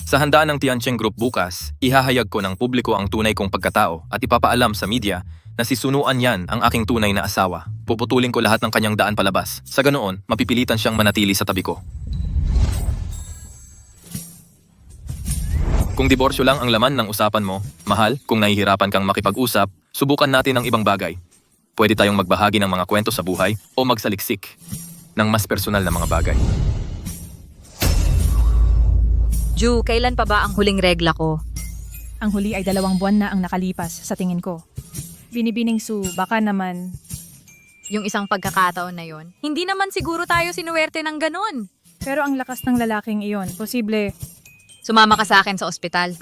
Sa handaan ng Tiancheng Group bukas, ihahayag ko ng publiko ang tunay kong pagkatao at ipapaalam sa media na si Sunuan Yan ang aking tunay na asawa. Puputulin ko lahat ng kanyang daan palabas. Sa ganoon, mapipilitan siyang manatili sa tabi ko. Kung diborsyo lang ang laman ng usapan mo, mahal, kung nahihirapan kang makipag-usap, subukan natin ang ibang bagay. Pwede tayong magbahagi ng mga kwento sa buhay o magsaliksik ng mas personal na mga bagay. Ju, kailan pa ba ang huling regla ko? Ang huli ay 2 buwan na ang nakalipas sa tingin ko. Binibining Su, baka naman... Yung isang pagkakataon na yon, hindi naman siguro tayo sinuwerte ng ganon. Pero ang lakas ng lalaking iyon, posible... Sumama ka sa akin sa ospital.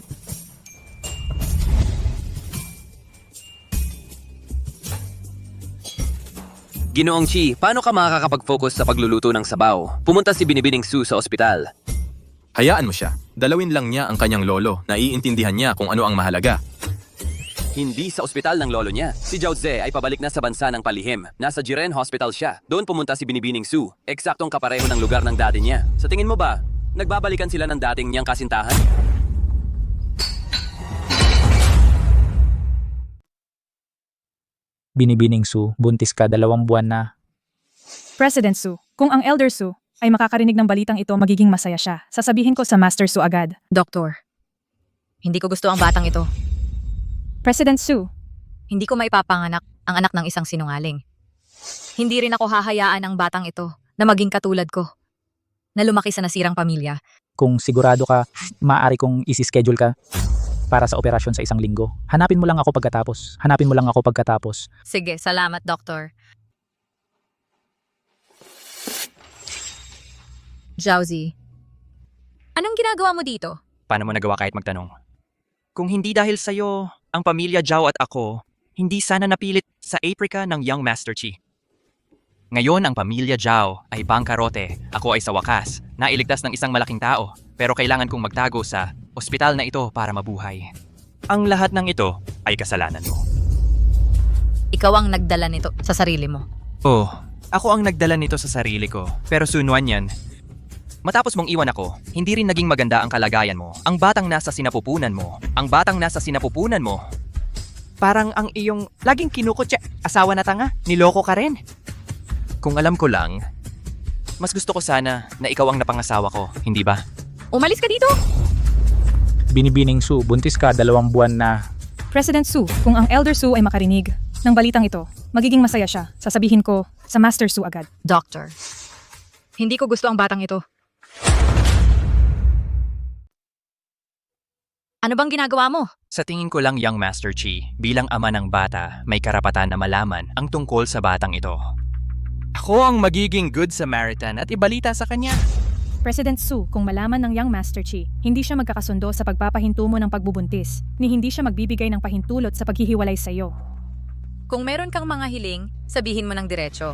Ginoong Chi, paano ka makakapag-focus sa pagluluto ng sabaw? Pumunta si Binibining Su sa ospital. Hayaan mo siya. Dalawin lang niya ang kanyang lolo. Naiintindihan niya kung ano ang mahalaga. Hindi sa ospital ng lolo niya. Si Zhao Ze ay pabalik na sa bansa ng palihim. Nasa Jiren Hospital siya. Doon pumunta si Binibining Su. Eksaktong kapareho ng lugar ng dati niya. Sa tingin mo ba, nagbabalikan sila ng dating niyang kasintahan? Binibining Su, buntis ka 2 buwan na. President Su, kung ang Elder Su ay makakarinig ng balitang ito, magiging masaya siya. Sasabihin ko sa Master Su agad. Doktor, hindi ko gusto ang batang ito. President Su, Hindi ko maipapanganak ang anak ng isang sinungaling. Hindi rin ako hahayaan ang batang ito na maging katulad ko, na lumaki sa nasirang pamilya. Kung sigurado ka, maaari kong isi-schedule ka para sa operasyon sa 1 linggo. Hanapin mo lang ako pagkatapos. Sige, salamat, Doktor. Zhao-Zi, anong ginagawa mo dito? Paano mo nagawa kahit magtanong? Kung hindi dahil sa'yo, ang pamilya Zhao at ako, hindi sana napilit sa Aprika ng Young Master Chi. Ngayon ang pamilya Zhao ay bangkarote. Ako ay sa wakas, nailigtas ng isang malaking tao, pero kailangan kong magtago sa ospital na ito para mabuhay. Ang lahat ng ito ay kasalanan mo. Ikaw ang nagdala nito sa sarili mo. Oh, ako ang nagdala nito sa sarili ko, pero Sunuan Yan. Matapos mong iwan ako, hindi rin naging maganda ang kalagayan mo. Ang batang nasa sinapupunan mo. Parang ang iyong laging kinukutya, asawa na tanga, niloko ka rin. Kung alam ko lang, mas gusto ko sana na ikaw ang napangasawa ko, hindi ba? Umalis ka dito! Binibining Su, buntis ka 2 buwan na. President Su, kung ang Elder Su ay makarinig ng balitang ito, magiging masaya siya. Sasabihin ko sa Master Su agad. Doctor, hindi ko gusto ang batang ito. Ano bang ginagawa mo? Sa tingin ko lang, Young Master Chi, bilang ama ng bata, may karapatan na malaman ang tungkol sa batang ito. Ako ang magiging Good Samaritan at ibalita sa kanya. President Su, kung malaman ng Young Master Chi, hindi siya magkakasundo sa pagpapahinto mo ng pagbubuntis, ni hindi siya magbibigay ng pahintulot sa paghihiwalay sa iyo. Kung meron kang mga hiling, sabihin mo ng diretso.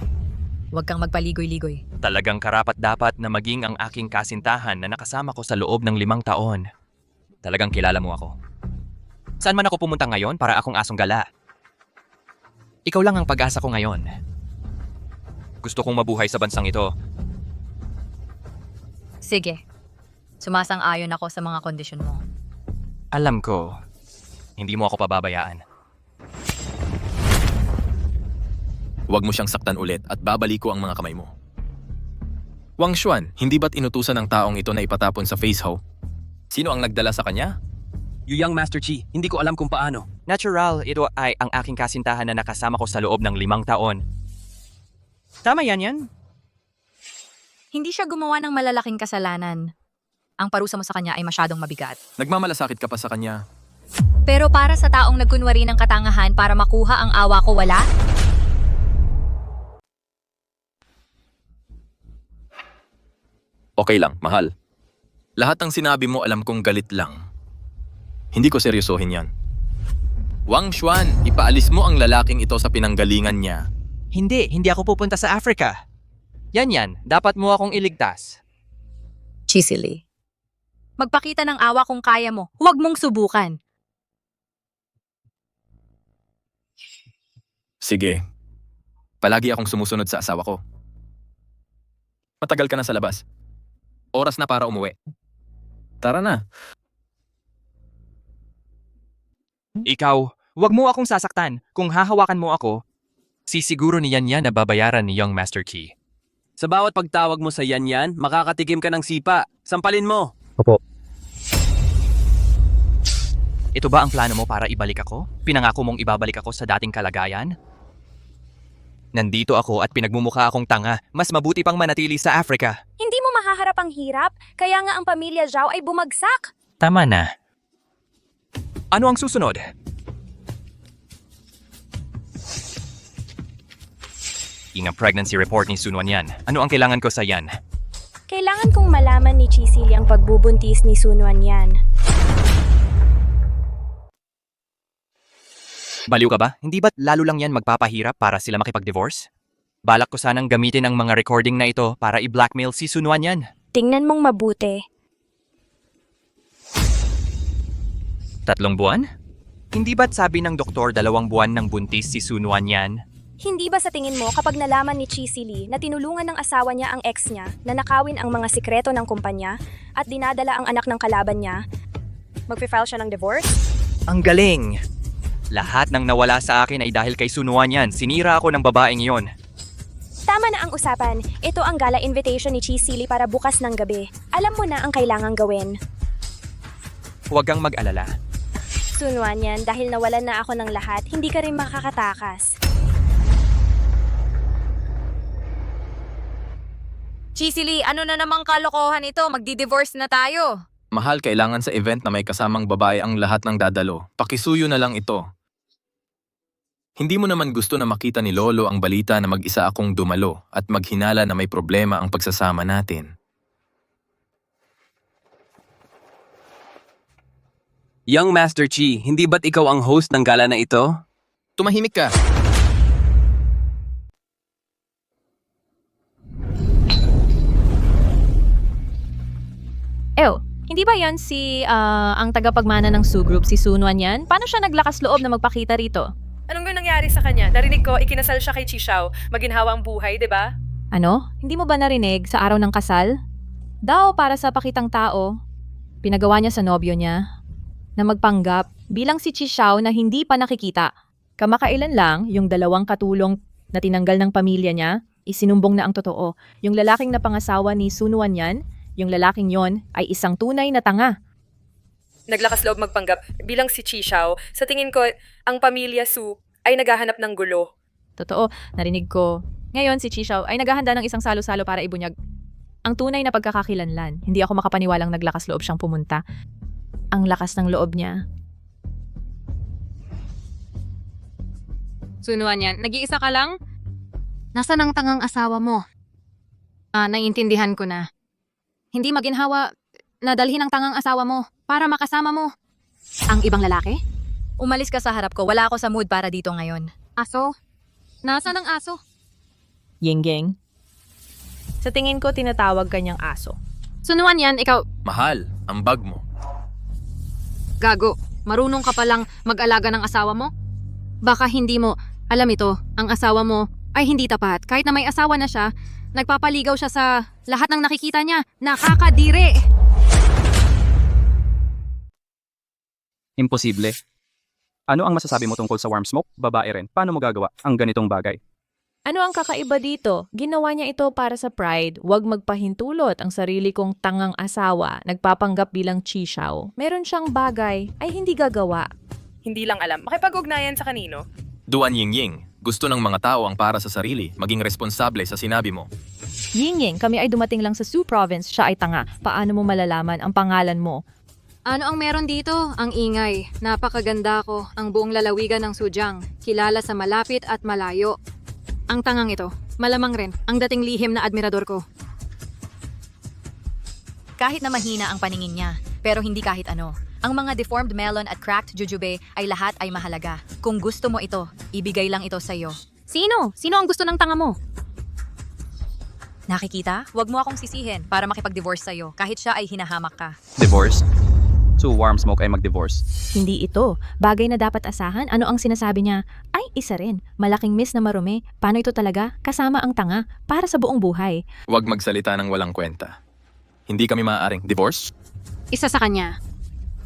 Huwag kang magpaligoy-ligoy. Talagang karapat-dapat na maging ang aking kasintahan na nakasama ko sa loob ng 5 taon. Talagang kilala mo ako. Saan man ako pumunta ngayon para akong asong gala? Ikaw lang ang pag-asa ko ngayon. Gusto kong mabuhay sa bansang ito. Sige, sumasang-ayon ako sa mga kondisyon mo. Alam ko, Hindi mo ako pababayaan. Huwag mo siyang saktan ulit at babalik ko ang mga kamay mo. Wang Xuan, hindi ba't inutusan ng taong ito na ipatapon sa face ho? Sino ang nagdala sa kanya? Young Master Chi, hindi ko alam kung paano. Natural, ito ay ang aking kasintahan na nakasama ko sa loob ng 5 taon. Tama yan. Hindi siya gumawa ng malalaking kasalanan. Ang parusa mo sa kanya ay masyadong mabigat. Nagmamalasakit ka pa sa kanya. Pero para sa taong nagkunwari ng katangahan para makuha ang awa ko, wala? Okay lang, mahal. Lahat ng sinabi mo alam kong galit lang. Hindi ko seryosohin yan. Wang Xuan, ipaalis mo ang lalaking ito sa pinanggalingan niya. Hindi ako pupunta sa Africa. Yan, dapat mo akong iligtas. Chisili. Magpakita ng awa kung kaya mo. Huwag mong subukan. Sige. Palagi akong sumusunod sa asawa ko. Matagal ka na sa labas. Oras na para umuwi. Tara na. Ikaw, wag mo akong sasaktan. Kung hahawakan mo ako, sisiguro ni Yan na babayaran ni Young Master Qi. Sa bawat pagtawag mo sa Yan, makakatikim ka ng sipa. Sampalin mo. Opo. Ito ba ang plano mo para ibalik ako? Pinangako mong ibabalik ako sa dating kalagayan? Nandito ako at pinagmumukha akong tanga. Mas mabuti pang manatili sa Africa. Hindi mo mahaharap ang hirap, kaya nga ang pamilya Zhao ay bumagsak. Tama na. Ano ang susunod? Ingang pregnancy report ni Sunwan yan. Ano ang kailangan ko sa yan? Kailangan kong malaman ni Chisili ang pagbubuntis ni Sunwan yan. Baliw ka ba? Hindi ba't lalo lang yan magpapahirap para sila makipag-divorce? Balak ko sanang gamitin ang mga recording na ito para i-blackmail si Sunwan yan. Tingnan mong mabuti. 3 buwan? Hindi ba't sabi ng doktor 2 buwan nang buntis si Sunwan yan? Hindi ba sa tingin mo kapag nalaman ni Chisili na tinulungan ng asawa niya ang ex niya na nakawin ang mga sikreto ng kumpanya at dinadala ang anak ng kalaban niya, magfi-file siya ng divorce? Ang galing! Lahat ng nawala sa akin ay dahil kay Sunwan yan. Sinira ako ng babaeng yon. Tama na ang usapan. Ito ang gala invitation ni Chisili para bukas ng gabi. Alam mo na ang kailangang gawin. Huwag kang mag-alala. Sunwan yan, dahil nawalan na ako ng lahat, hindi ka rin makakatakas. Chisili, ano na namang kalokohan ito? Magdi-divorce na tayo. Mahal, kailangan sa event na may kasamang babae ang lahat ng dadalo. Pakisuyo na lang ito. Hindi mo naman gusto na makita ni Lolo ang balita na mag-isa akong dumalo at maghinala na may problema ang pagsasama natin. Young Master Chi, hindi ba't ikaw ang host ng gala na ito? Tumahimik ka! Hindi ba yan si ang tagapagmana ng Su Group, si Sunwan yan? Paano siya naglakas loob na magpakita rito? Anong nangyari sa kanya? Narinig ko, ikinasal siya kay Chi Xiao. Maginhawa ang buhay, di ba? Ano? Hindi mo ba narinig sa araw ng kasal? Daw para sa pakitang tao, pinagawa niya sa nobyo niya na magpanggap bilang si Chi Xiao na hindi pa nakikita. Kamakailan lang, yung 2 katulong na tinanggal ng pamilya niya, isinumbong na ang totoo. Yung lalaking na pangasawa ni Sunwan yan, yung lalaking yon ay isang tunay na tanga. Naglakas loob magpanggap bilang si Chi Xiao. Sa tingin ko, ang pamilya Su ay naghahanap ng gulo. Totoo, narinig ko. Ngayon si Chi Xiao ay naghahanda ng isang salo-salo para ibunyag ang tunay na pagkakakilanlan. Hindi ako makapaniwalang naglakas loob siyang pumunta. Ang lakas ng loob niya. Sunwan yan, nag-iisa ka lang? Nasaan ang tangang asawa mo? Naiintindihan ko na. Hindi maginhawa na dalhin ang tangang asawa mo para makasama mo. Ang ibang lalaki? Umalis ka sa harap ko. Wala ako sa mood para dito ngayon. Aso? Nasaan ang aso? Yingging. Sa tingin ko, tinatawag kanyang aso. Sunwan yan, ikaw, Mahal, ang bag mo. gago. Marunong ka palang mag-alaga ng asawa mo? Baka hindi mo, alam ito, ang asawa mo ay hindi tapat. Kahit na may asawa na siya, nagpapaligaw siya sa lahat ng nakikita niya. Nakakadiri! Imposible. Ano ang masasabi mo tungkol sa warm smoke? Babae rin. Paano mo gagawa ang ganitong bagay? Ano ang kakaiba dito? Ginawa niya ito para sa pride. Huwag magpahintulot ang sarili kong tangang asawa. Nagpapanggap bilang chishaw. Meron siyang bagay ay hindi gagawa. Hindi lang alam. Makipag-ugnayan sa kanino? Duan Yingying, gusto ng mga tao ang para sa sarili, maging responsable sa sinabi mo. Yingying, kami ay dumating lang sa Sioux Province. Siya ay tanga. Paano mo malalaman ang pangalan mo? Ano ang meron dito? Ang ingay. Napakaganda ko. Ang buong lalawigan ng Sujiang. Kilala sa malapit at malayo. Ang tangang ito. Malamang rin. Ang dating lihim na admirador ko. Kahit na mahina ang paningin niya, pero hindi kahit ano. Ang mga deformed melon at cracked jujube ay lahat ay mahalaga. Kung gusto mo ito, ibigay lang ito sa iyo. Sino? Sino ang gusto ng tanga mo? Nakikita? Huwag mo akong sisihin para makipag-divorce sa'yo kahit siya ay hinahamak ka. Divorce? So warm smoke ay mag-divorce. Hindi ito. Bagay na dapat asahan. Ano ang sinasabi niya? Ay, isa rin. Malaking miss na marumi. Paano ito talaga? Kasama ang tanga. Para sa buong buhay. Huwag magsalita ng walang kwenta. Hindi kami maaaring divorce? Isa sa kanya.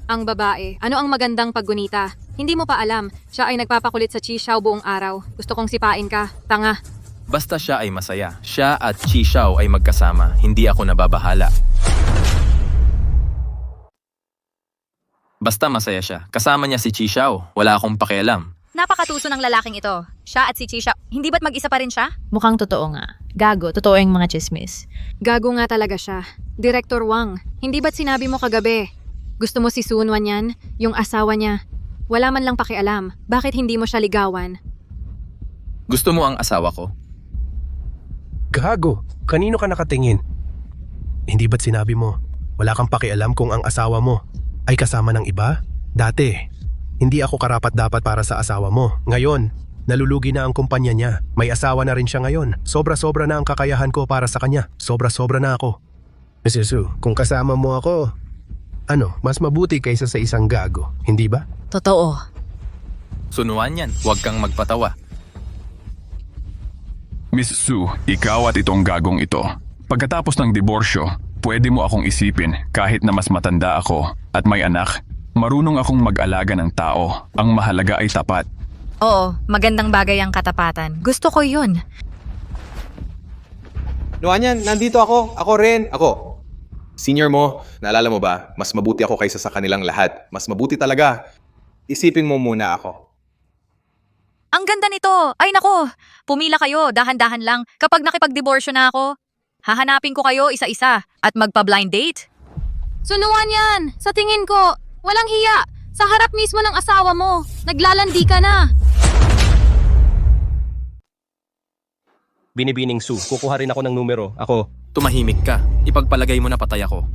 Ang babae. Ano ang magandang paggunita? Hindi mo pa alam. Siya ay nagpapakulit sa chishaw buong araw. Gusto kong sipain ka. Tanga. Basta siya ay masaya. Siya at Chi Xiao ay magkasama. Hindi ako nababahala. Basta masaya siya. Kasama niya si Chi Xiao. Wala akong pakialam. Napakatuso ng lalaking ito. Siya at si Chisha, hindi ba't mag-isa pa rin siya? Mukhang totoo nga. Gago, totoo yung mga chismis. Gago nga talaga siya. Director Wang, hindi ba't sinabi mo kagabi? Gusto mo si Sunwan yan? Yung asawa niya? Wala man lang pakialam. Bakit hindi mo siya ligawan? Gusto mo ang asawa ko? Gago, kanino ka nakatingin? Hindi ba't sinabi mo, wala kang pakialam kung ang asawa mo ay kasama ng iba? Dati, hindi ako karapat-dapat para sa asawa mo. Ngayon, nalulugi na ang kumpanya niya. May asawa na rin siya ngayon. Sobra-sobra na ang kakayahan ko para sa kanya. Sobra-sobra na ako. Mr. Su, kung kasama mo ako, mas mabuti kaysa sa isang gago, hindi ba? Totoo. Sunuan yan. Huwag kang magpatawa. Miss Su, ikaw at itong gagong ito. Pagkatapos ng diborsyo, pwede mo akong isipin kahit na mas matanda ako at may anak. Marunong akong mag-alaga ng tao. Ang mahalaga ay tapat. Oo, magandang bagay ang katapatan. Gusto ko yun. Noanyan, nandito ako. Ako rin. Ako. Senior mo, naalala mo ba, mas mabuti ako kaysa sa kanilang lahat. Mas mabuti talaga. Isipin mo muna ako. Ang ganda nito! Ay nako! Pumila kayo, dahan-dahan lang. Kapag nakipag-diborsyo na ako, hahanapin ko kayo isa-isa at magpa-blind date. Sunuan yan! Sa tingin ko, walang hiya! Sa harap mismo ng asawa mo, naglalandi ka na! Binibining Su, kukuha rin ako ng numero. Ako. Tumahimik ka. Ipagpalagay mo na patay ako.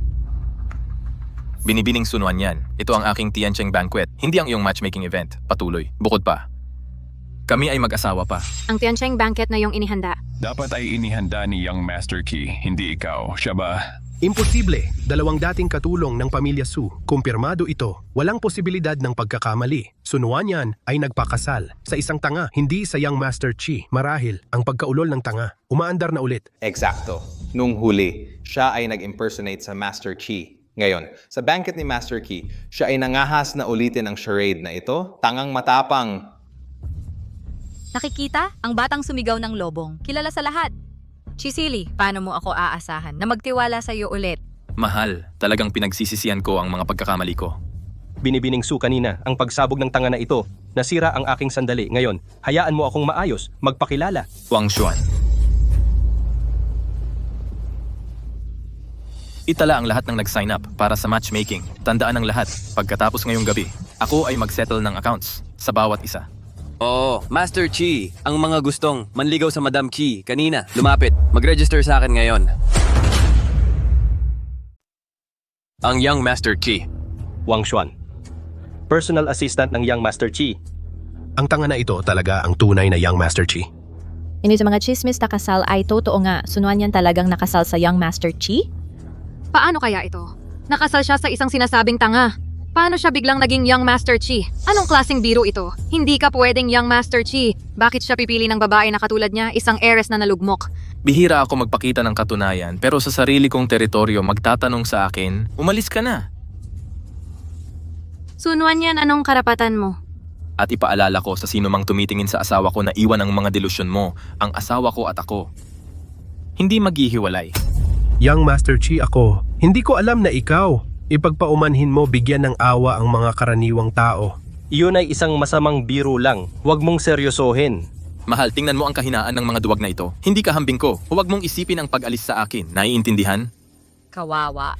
Binibining Sunuan yan. Ito ang aking Tiancheng banquet. Hindi ang iyong matchmaking event. Patuloy. Bukod pa. Kami ay mag-asawa pa. Ang Tiancheng banquet na iyong inihanda. Dapat ay inihanda ni Young Master Qi, hindi ikaw. Siya ba? Imposible. Dalawang dating katulong ng pamilya Su. Kumpirmado ito. Walang posibilidad ng pagkakamali. Sunuan yan ay nagpakasal sa isang tanga, hindi sa Young Master Qi. Marahil, ang pagkaulol ng tanga. Umaandar na ulit. Eksakto. Nung huli, siya ay nag-impersonate sa Master Qi. Ngayon, sa banquet ni Master Qi, siya ay nangahas na ulitin ang charade na ito. Tangang matapang. Nakikita? Ang batang sumigaw ng lobong. Kilala sa lahat. Chisili, paano mo ako aasahan na magtiwala sa iyo ulit? Mahal, talagang pinagsisisihan ko ang mga pagkakamali ko. Binibining Su kanina, ang pagsabog ng tanga na ito. Nasira ang aking sandali. Ngayon, hayaan mo akong maayos, magpakilala. Wang Xuan. Itala ang lahat ng nag-sign up para sa matchmaking. Tandaan ang lahat, pagkatapos ngayong gabi, ako ay mag-settle ng accounts sa bawat isa. Oo, Master Qi, ang mga gustong manligaw sa Madam Qi kanina, lumapit, mag-register sa akin ngayon. Ang Young Master Qi. Wang Xuan. Personal assistant ng Young Master Qi. Ang tanga na ito talaga ang tunay na Young Master Qi. Ini sa mga chismis na kasal ay totoo nga. Sunuan yan talagang nakasal sa Young Master Qi? Paano kaya ito? Nakasal siya sa isang sinasabing tanga. Paano siya biglang naging Young Master Qi? Anong klaseng biro ito? Hindi ka pwedeng Young Master Qi. Bakit siya pipili ng babae na katulad niya, isang heiress na nalugmok? Bihira ako magpakita ng katunayan, pero sa sarili kong teritoryo magtatanong sa akin, umalis ka na. Sunuan yan, anong karapatan mo? At ipaalala ko sa sino mang tumitingin sa asawa ko na iwan ang mga delusyon mo, ang asawa ko at ako. Hindi maghihiwalay. Young Master Chi ako. Hindi ko alam na ikaw. Ipagpaumanhin mo bigyan ng awa ang mga karaniwang tao. Iyon ay isang masamang biro lang. Huwag mong seryosohin. Mahal, tingnan mo ang kahinaan ng mga duwag na ito. Hindi ka hambing ko. Huwag mong isipin ang pag-alis sa akin. Naiintindihan? Kawawa.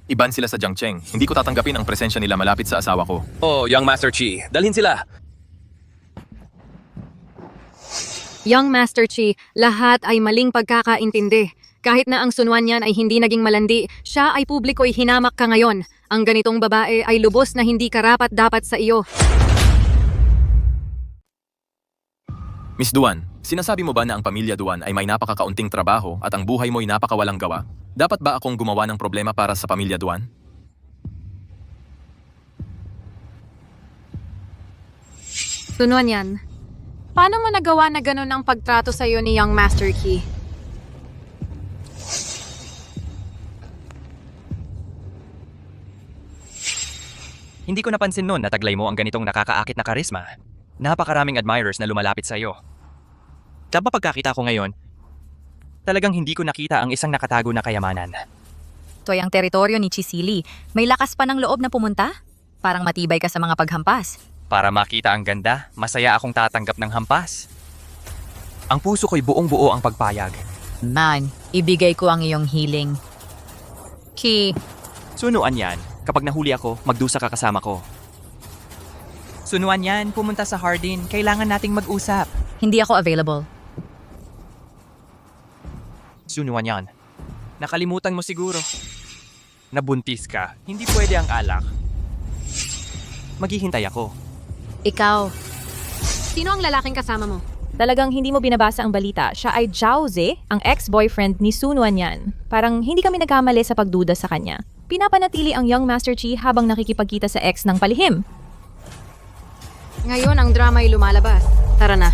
Iban sila sa Jiangcheng. Hindi ko tatanggapin ang presensya nila malapit sa asawa ko. Oh, Young Master Chi, dalhin sila. Young Master Chi, lahat ay maling pagkakaintindi. Kahit na ang Sunwan yan ay hindi naging malandi, siya ay publiko'y hinamak ka ngayon. Ang ganitong babae ay lubos na hindi karapat-dapat sa iyo. Miss Duan, sinasabi mo ba na ang pamilya Duan ay may napakakaunting trabaho at ang buhay mo'y napakawalang gawa? Dapat ba akong gumawa ng problema para sa pamilya Duan? Sunwan yan. Paano mo nagawa na ganun ang pagtrato sa iyo ni Young Master Ki? Hindi ko napansin noon na taglay mo ang ganitong nakakaakit na karisma. Napakaraming admirers na lumalapit sa iyo. Taba pagkakita ko ngayon, talagang hindi ko nakita ang isang nakatago na kayamanan. Ito ay ang teritoryo ni Chisili. May lakas pa ng loob na pumunta? Parang matibay ka sa mga paghampas. Para makita ang ganda, masaya akong tatanggap ng hampas. Ang puso ko'y buong-buo ang pagpayag. Man, ibigay ko ang iyong healing. Ki. Sunuan yan. Kapag nahuli ako, magdusa ka kasama ko. Sunuan yan, pumunta sa Hardin. Kailangan nating mag-usap. Hindi ako available. Sunuan yan. Nakalimutan mo siguro. Nabuntis ka. Hindi pwede ang alak. Maghihintay ako. Ikaw. Sino ang lalaking kasama mo? Talagang hindi mo binabasa ang balita. Siya ay Zhao Ze, ang ex-boyfriend ni Sun Wanyan. Parang hindi kami nagkamali sa pagduda sa kanya. Pinapanatili ang Young Master Chi habang nakikipagkita sa ex ng palihim. Ngayon ang drama ay lumalabas. Tara na.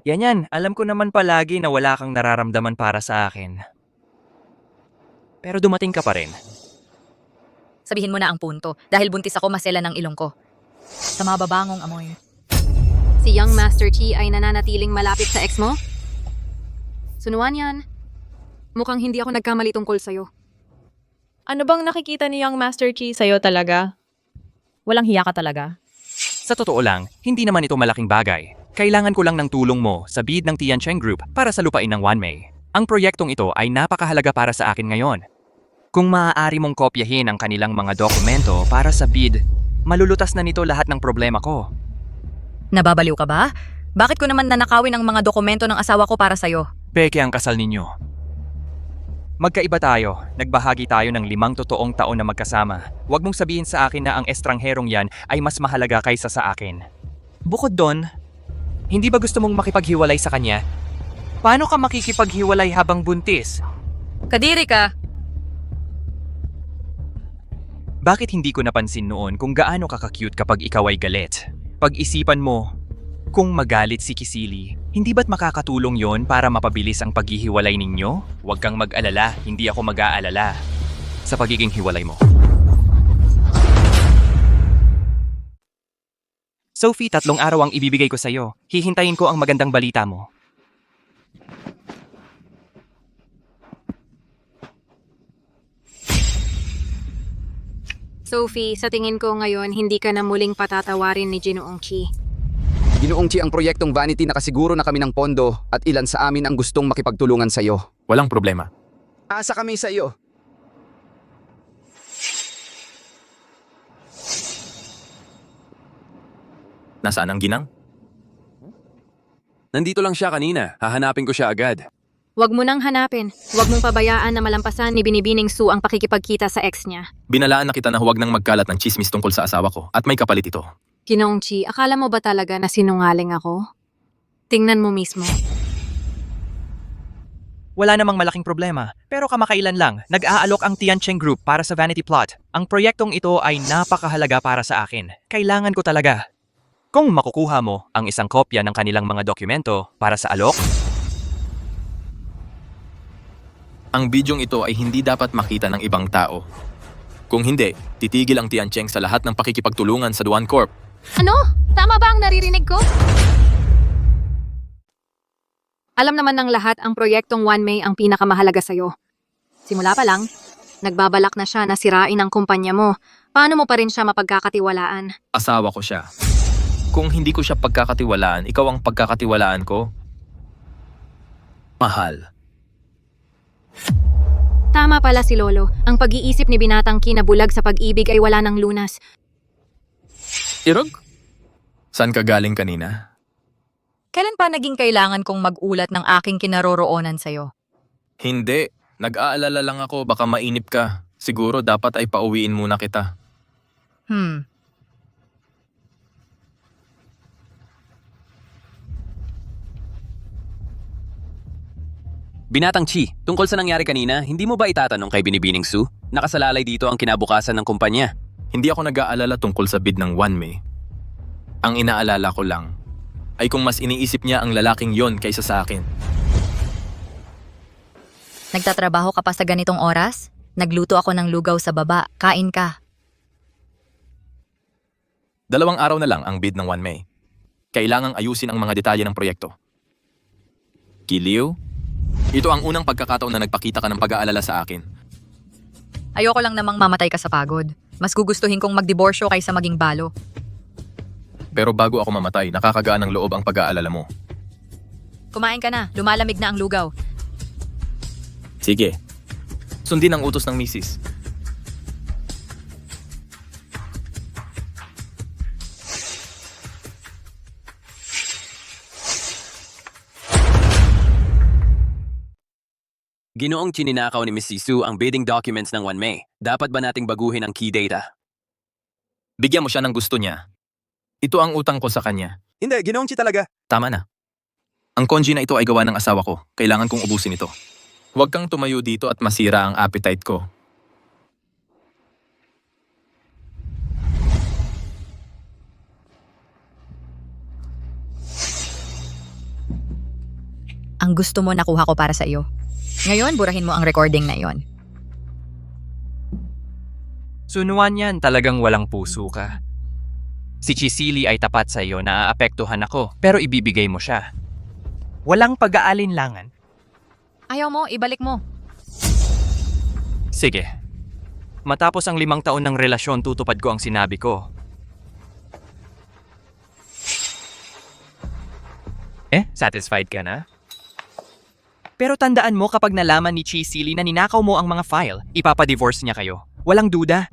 Yan. Alam ko naman palagi na wala kang nararamdaman para sa akin. Pero dumating ka pa rin. Sabihin mo na ang punto. Dahil buntis ako, masela ng ilong ko. Sa mababangong amoy. Si Young Master Chi ay nananatiling malapit sa ex mo? Sunuan yan. Mukhang hindi ako nagkamali tungkol sa'yo. Ano bang nakikita ni Young Master Chi sa'yo talaga? Walang hiya ka talaga? Sa totoo lang, hindi naman ito malaking bagay. Kailangan ko lang ng tulong mo sa bid ng Tiancheng Group para sa lupain ng Wanmei. Ang proyektong ito ay napakahalaga para sa akin ngayon. Kung maaari mong kopyahin ang kanilang mga dokumento para sa bid, malulutas na nito lahat ng problema ko. Nababaliw ka ba? Bakit ko naman nanakawin ang mga dokumento ng asawa ko para sa'yo? Peke ang kasal ninyo. Magkaiba tayo. Nagbahagi tayo ng 5 totoong taon na magkasama. Huwag mong sabihin sa akin na ang estrangherong yan ay mas mahalaga kaysa sa akin. Bukod doon, hindi ba gusto mong makipaghiwalay sa kanya? Paano ka makikipaghiwalay habang buntis? Kadiri ka! Bakit hindi ko napansin noon kung gaano ka-cute kapag ikaw ay galit? Pag-isipan mo, kung magalit si Kisili, hindi ba't makakatulong yon para mapabilis ang paghihiwalay ninyo? Huwag kang mag-alala, hindi ako mag-aalala sa pagiging hiwalay mo. Sophie, 3 araw ang ibibigay ko sa'yo. Hihintayin ko ang magandang balita mo. Sophie, sa tingin ko ngayon, hindi ka na muling patatawarin ni Ginoong Chi. Ginoong Chi, ang proyektong Vanity nakasiguro na kami ng pondo at ilan sa amin ang gustong makipagtulungan sa iyo. Walang problema. Asa kami sa iyo. Nasaan ang ginang? Nandito lang siya kanina. Hahanapin ko siya agad. Huwag mo nang hanapin. Huwag mong pabayaan na malampasan ni Binibining Su ang pakikipagkita sa ex niya. Binalaan na kita na huwag nang magkalat ng chismis tungkol sa asawa ko at may kapalit ito. Ginoong Chi, akala mo ba talaga na sinungaling ako? Tingnan mo mismo. Wala namang malaking problema, pero kamakailan lang, nag-aalok ang Tiancheng Group para sa Vanity Plot. Ang proyektong ito ay napakahalaga para sa akin. Kailangan ko talaga. Kung makukuha mo ang isang kopya ng kanilang mga dokumento para sa alok, Ang bidyong ito ay hindi dapat makita ng ibang tao. Kung hindi, titigil ang Tiancheng sa lahat ng pakikipagtulungan sa Duan Corp. Ano? Tama ba ang naririnig ko? Alam naman ng lahat ang proyektong One May ang pinakamahalaga sa'yo. Simula pa lang, nagbabalak na siya na sirain ang kumpanya mo. Paano mo pa rin siya mapagkakatiwalaan? Asawa ko siya. Kung hindi ko siya pagkakatiwalaan, ikaw ang pagkakatiwalaan ko. Mahal. Tama pala si Lolo. Ang pag-iisip ni Binatang Ki na bulag sa pag-ibig ay wala ng lunas. Irog? Saan ka galing kanina? Kailan pa naging kailangan kong mag-ulat ng aking kinaroroonan sa'yo? Hindi. Nag-aalala lang ako, baka mainip ka. Siguro dapat ay pauwiin muna kita. Binatang Chi, tungkol sa nangyari kanina, hindi mo ba itatanong kay Binibining Su? Nakasalalay dito ang kinabukasan ng kumpanya. Hindi ako nag-aalala tungkol sa bid ng One May. Ang inaalala ko lang ay kung mas iniisip niya ang lalaking yon kaysa sa akin. Nagtatrabaho ka pa sa ganitong oras? Nagluto ako ng lugaw sa baba. Kain ka. 2 araw na lang ang bid ng One May. Kailangang ayusin ang mga detalye ng proyekto. Giliw? Ito ang unang pagkakataon na nagpakita ka ng pag-aalala sa akin. Ayoko lang namang mamatay ka sa pagod. Mas gugustuhin kong magdiborsyo kaysa maging balo. Pero bago ako mamatay, nakakagaan ng loob ang pag-aalala mo. Kumain ka na. Lumalamig na ang lugaw. Sige. Sundin ang utos ng misis. Ginoong chininakaw ni Miss Sisu ang bidding documents ng One May. Dapat ba nating baguhin ang key data? Bigyan mo siya ng gusto niya. Ito ang utang ko sa kanya. Hindi, Ginoong Chi talaga. Tama na. Ang konji na ito ay gawa ng asawa ko. Kailangan kong ubusin ito. Huwag kang tumayo dito at masira ang appetite ko. Ang gusto mo nakuha ko para sa iyo. Ngayon, burahin mo ang recording na iyon. Sunuan yan, talagang walang puso ka. Si Chisili ay tapat sa iyo na aapektuhan ako, pero ibibigay mo siya. Walang pag-aalinlangan. Ayaw mo, ibalik mo. Sige. Matapos ang 5 taon ng relasyon, tutupad ko ang sinabi ko. Satisfied ka na? Pero tandaan mo kapag nalaman ni Chisili na ninakaw mo ang mga file, ipapadivorce niya kayo. Walang duda.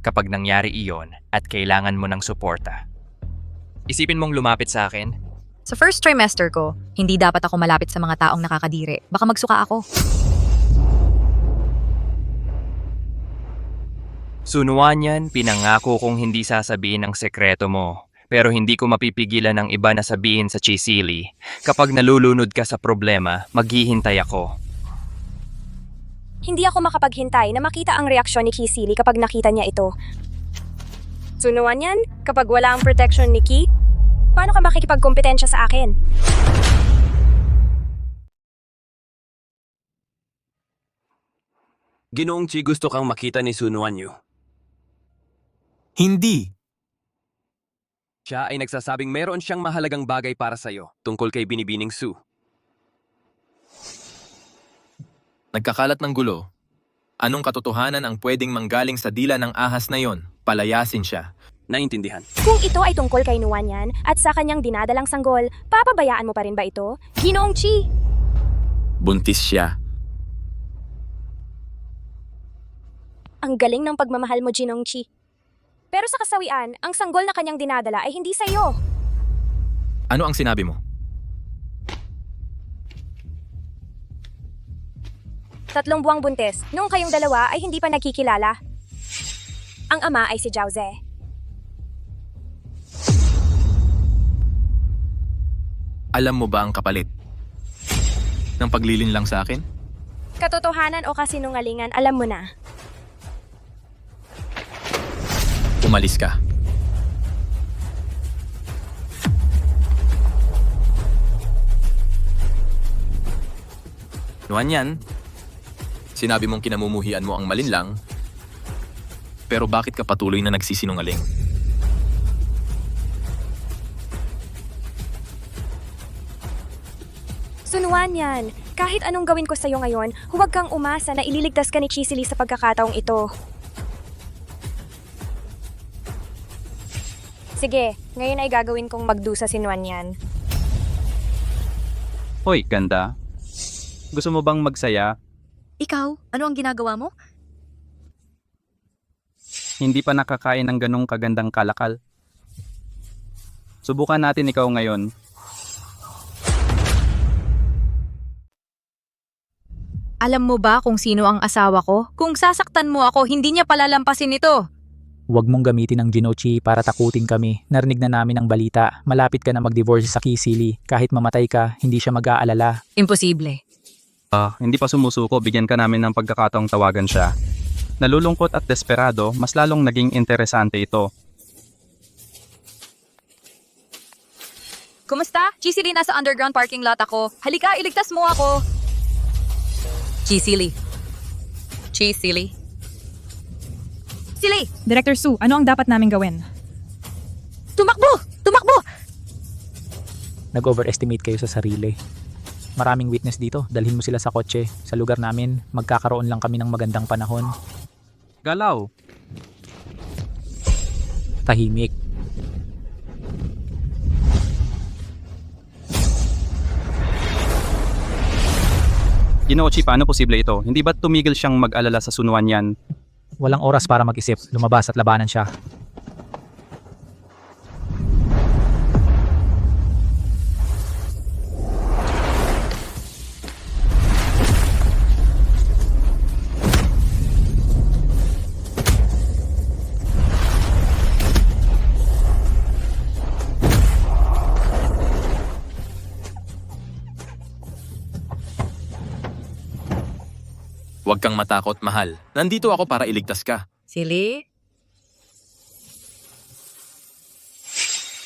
Kapag nangyari iyon at kailangan mo ng suporta, isipin mong lumapit sa akin. Sa first trimester ko, hindi dapat ako malapit sa mga taong nakakadiri. Baka magsuka ako. Sunuan yan, pinangako kong hindi sasabihin ang sekreto mo. Pero hindi ko mapipigilan ng iba na sabihin sa Chisili. Kapag nalulunod ka sa problema, maghihintay ako. Hindi ako makapaghintay na makita ang reaksyon ni Chisili kapag nakita niya ito. Sunuan yan, kapag wala ang protection ni Ki, paano ka makikipagkompetensya sa akin? Ginoong Chi, gusto kang makita ni Sunuan Yu. Hindi. Siya ay nagsasabing meron siyang mahalagang bagay para sa'yo tungkol kay Binibining Su. Nagkakalat ng gulo. Anong katotohanan ang pwedeng manggaling sa dila ng ahas na yon? Palayasin siya. Naintindihan. Kung ito ay tungkol kay Nuan yan at sa kanyang dinadalang sanggol, papabayaan mo pa rin ba ito? Ginoong Chi! Buntis siya. Ang galing ng pagmamahal mo, Ginoong Chi. Pero sa kasawian, ang sanggol na kanyang dinadala ay hindi sa iyo. Ano ang sinabi mo? Tatlong buwang buntis, noong kayong dalawa ay hindi pa nagkikilala. Ang ama ay si Zhao Ze. Alam mo ba ang kapalit ng paglilin lang sa akin? Katotohanan o kasinungalingan, alam mo na. Umalis ka. Nuhan yan, sinabi mong kinamumuhian mo ang malinlang, pero bakit ka patuloy na nagsisinungaling? Sunuan yan. Kahit anong gawin ko sa'yo ngayon, huwag kang umasa na ililigtas ka ni Chisili sa pagkakataong ito. Sige, ngayon ay gagawin kong magdusa si Nuan yan. Hoy, ganda. Gusto mo bang magsaya? Ikaw, ano ang ginagawa mo? Hindi pa nakakain ng ganong kagandang kalakal. Subukan natin ikaw ngayon. Alam mo ba kung sino ang asawa ko? Kung sasaktan mo ako, hindi niya palalampasin ito. Huwag mong gamitin ang Ginochi para takutin kami. Narinig na namin ang balita. Malapit ka na mag-divorce sa Kisili. Kahit mamatay ka, hindi siya mag-aalala. Imposible. Hindi pa sumusuko, bigyan ka namin ng pagkakataong tawagan siya. Nalulungkot at desperado, mas lalong naging interesante ito. Kumusta? Chisili, nasa underground parking lot ako. Halika, iligtas mo ako. Chisili. Chisili. Sili! Director Sue, ano ang dapat namin gawin? Tumakbo! Tumakbo! Nag-overestimate kayo sa sarili. Maraming witness dito. Dalhin mo sila sa kotse. Sa lugar namin, magkakaroon lang kami ng magandang panahon. Galaw! Tahimik. Ginochi, paano posible ito? Hindi ba tumigil siyang mag-alala sa sunuan yan? Walang oras para mag-isip. Lumabas at labanan siya. Huwag kang matakot, mahal. Nandito ako para iligtas ka. Sili?